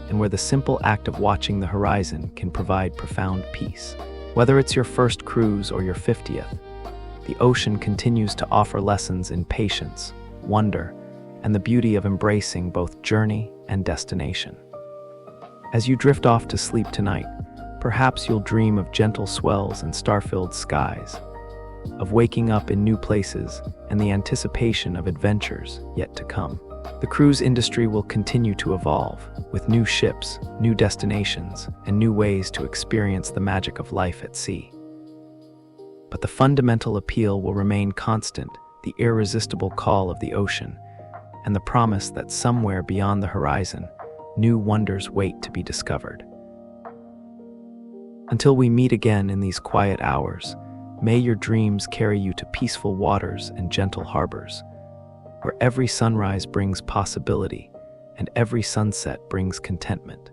and where the simple act of watching the horizon can provide profound peace. Whether it's your first cruise or your 50th, the ocean continues to offer lessons in patience, wonder, and the beauty of embracing both journey and destination. As you drift off to sleep tonight, perhaps you'll dream of gentle swells and star-filled skies, of waking up in new places and the anticipation of adventures yet to come. The cruise industry will continue to evolve, with new ships, new destinations, and new ways to experience the magic of life at sea. But the fundamental appeal will remain constant, the irresistible call of the ocean, and the promise that somewhere beyond the horizon, new wonders wait to be discovered. Until we meet again in these quiet hours, may your dreams carry you to peaceful waters and gentle harbors, where every sunrise brings possibility and every sunset brings contentment.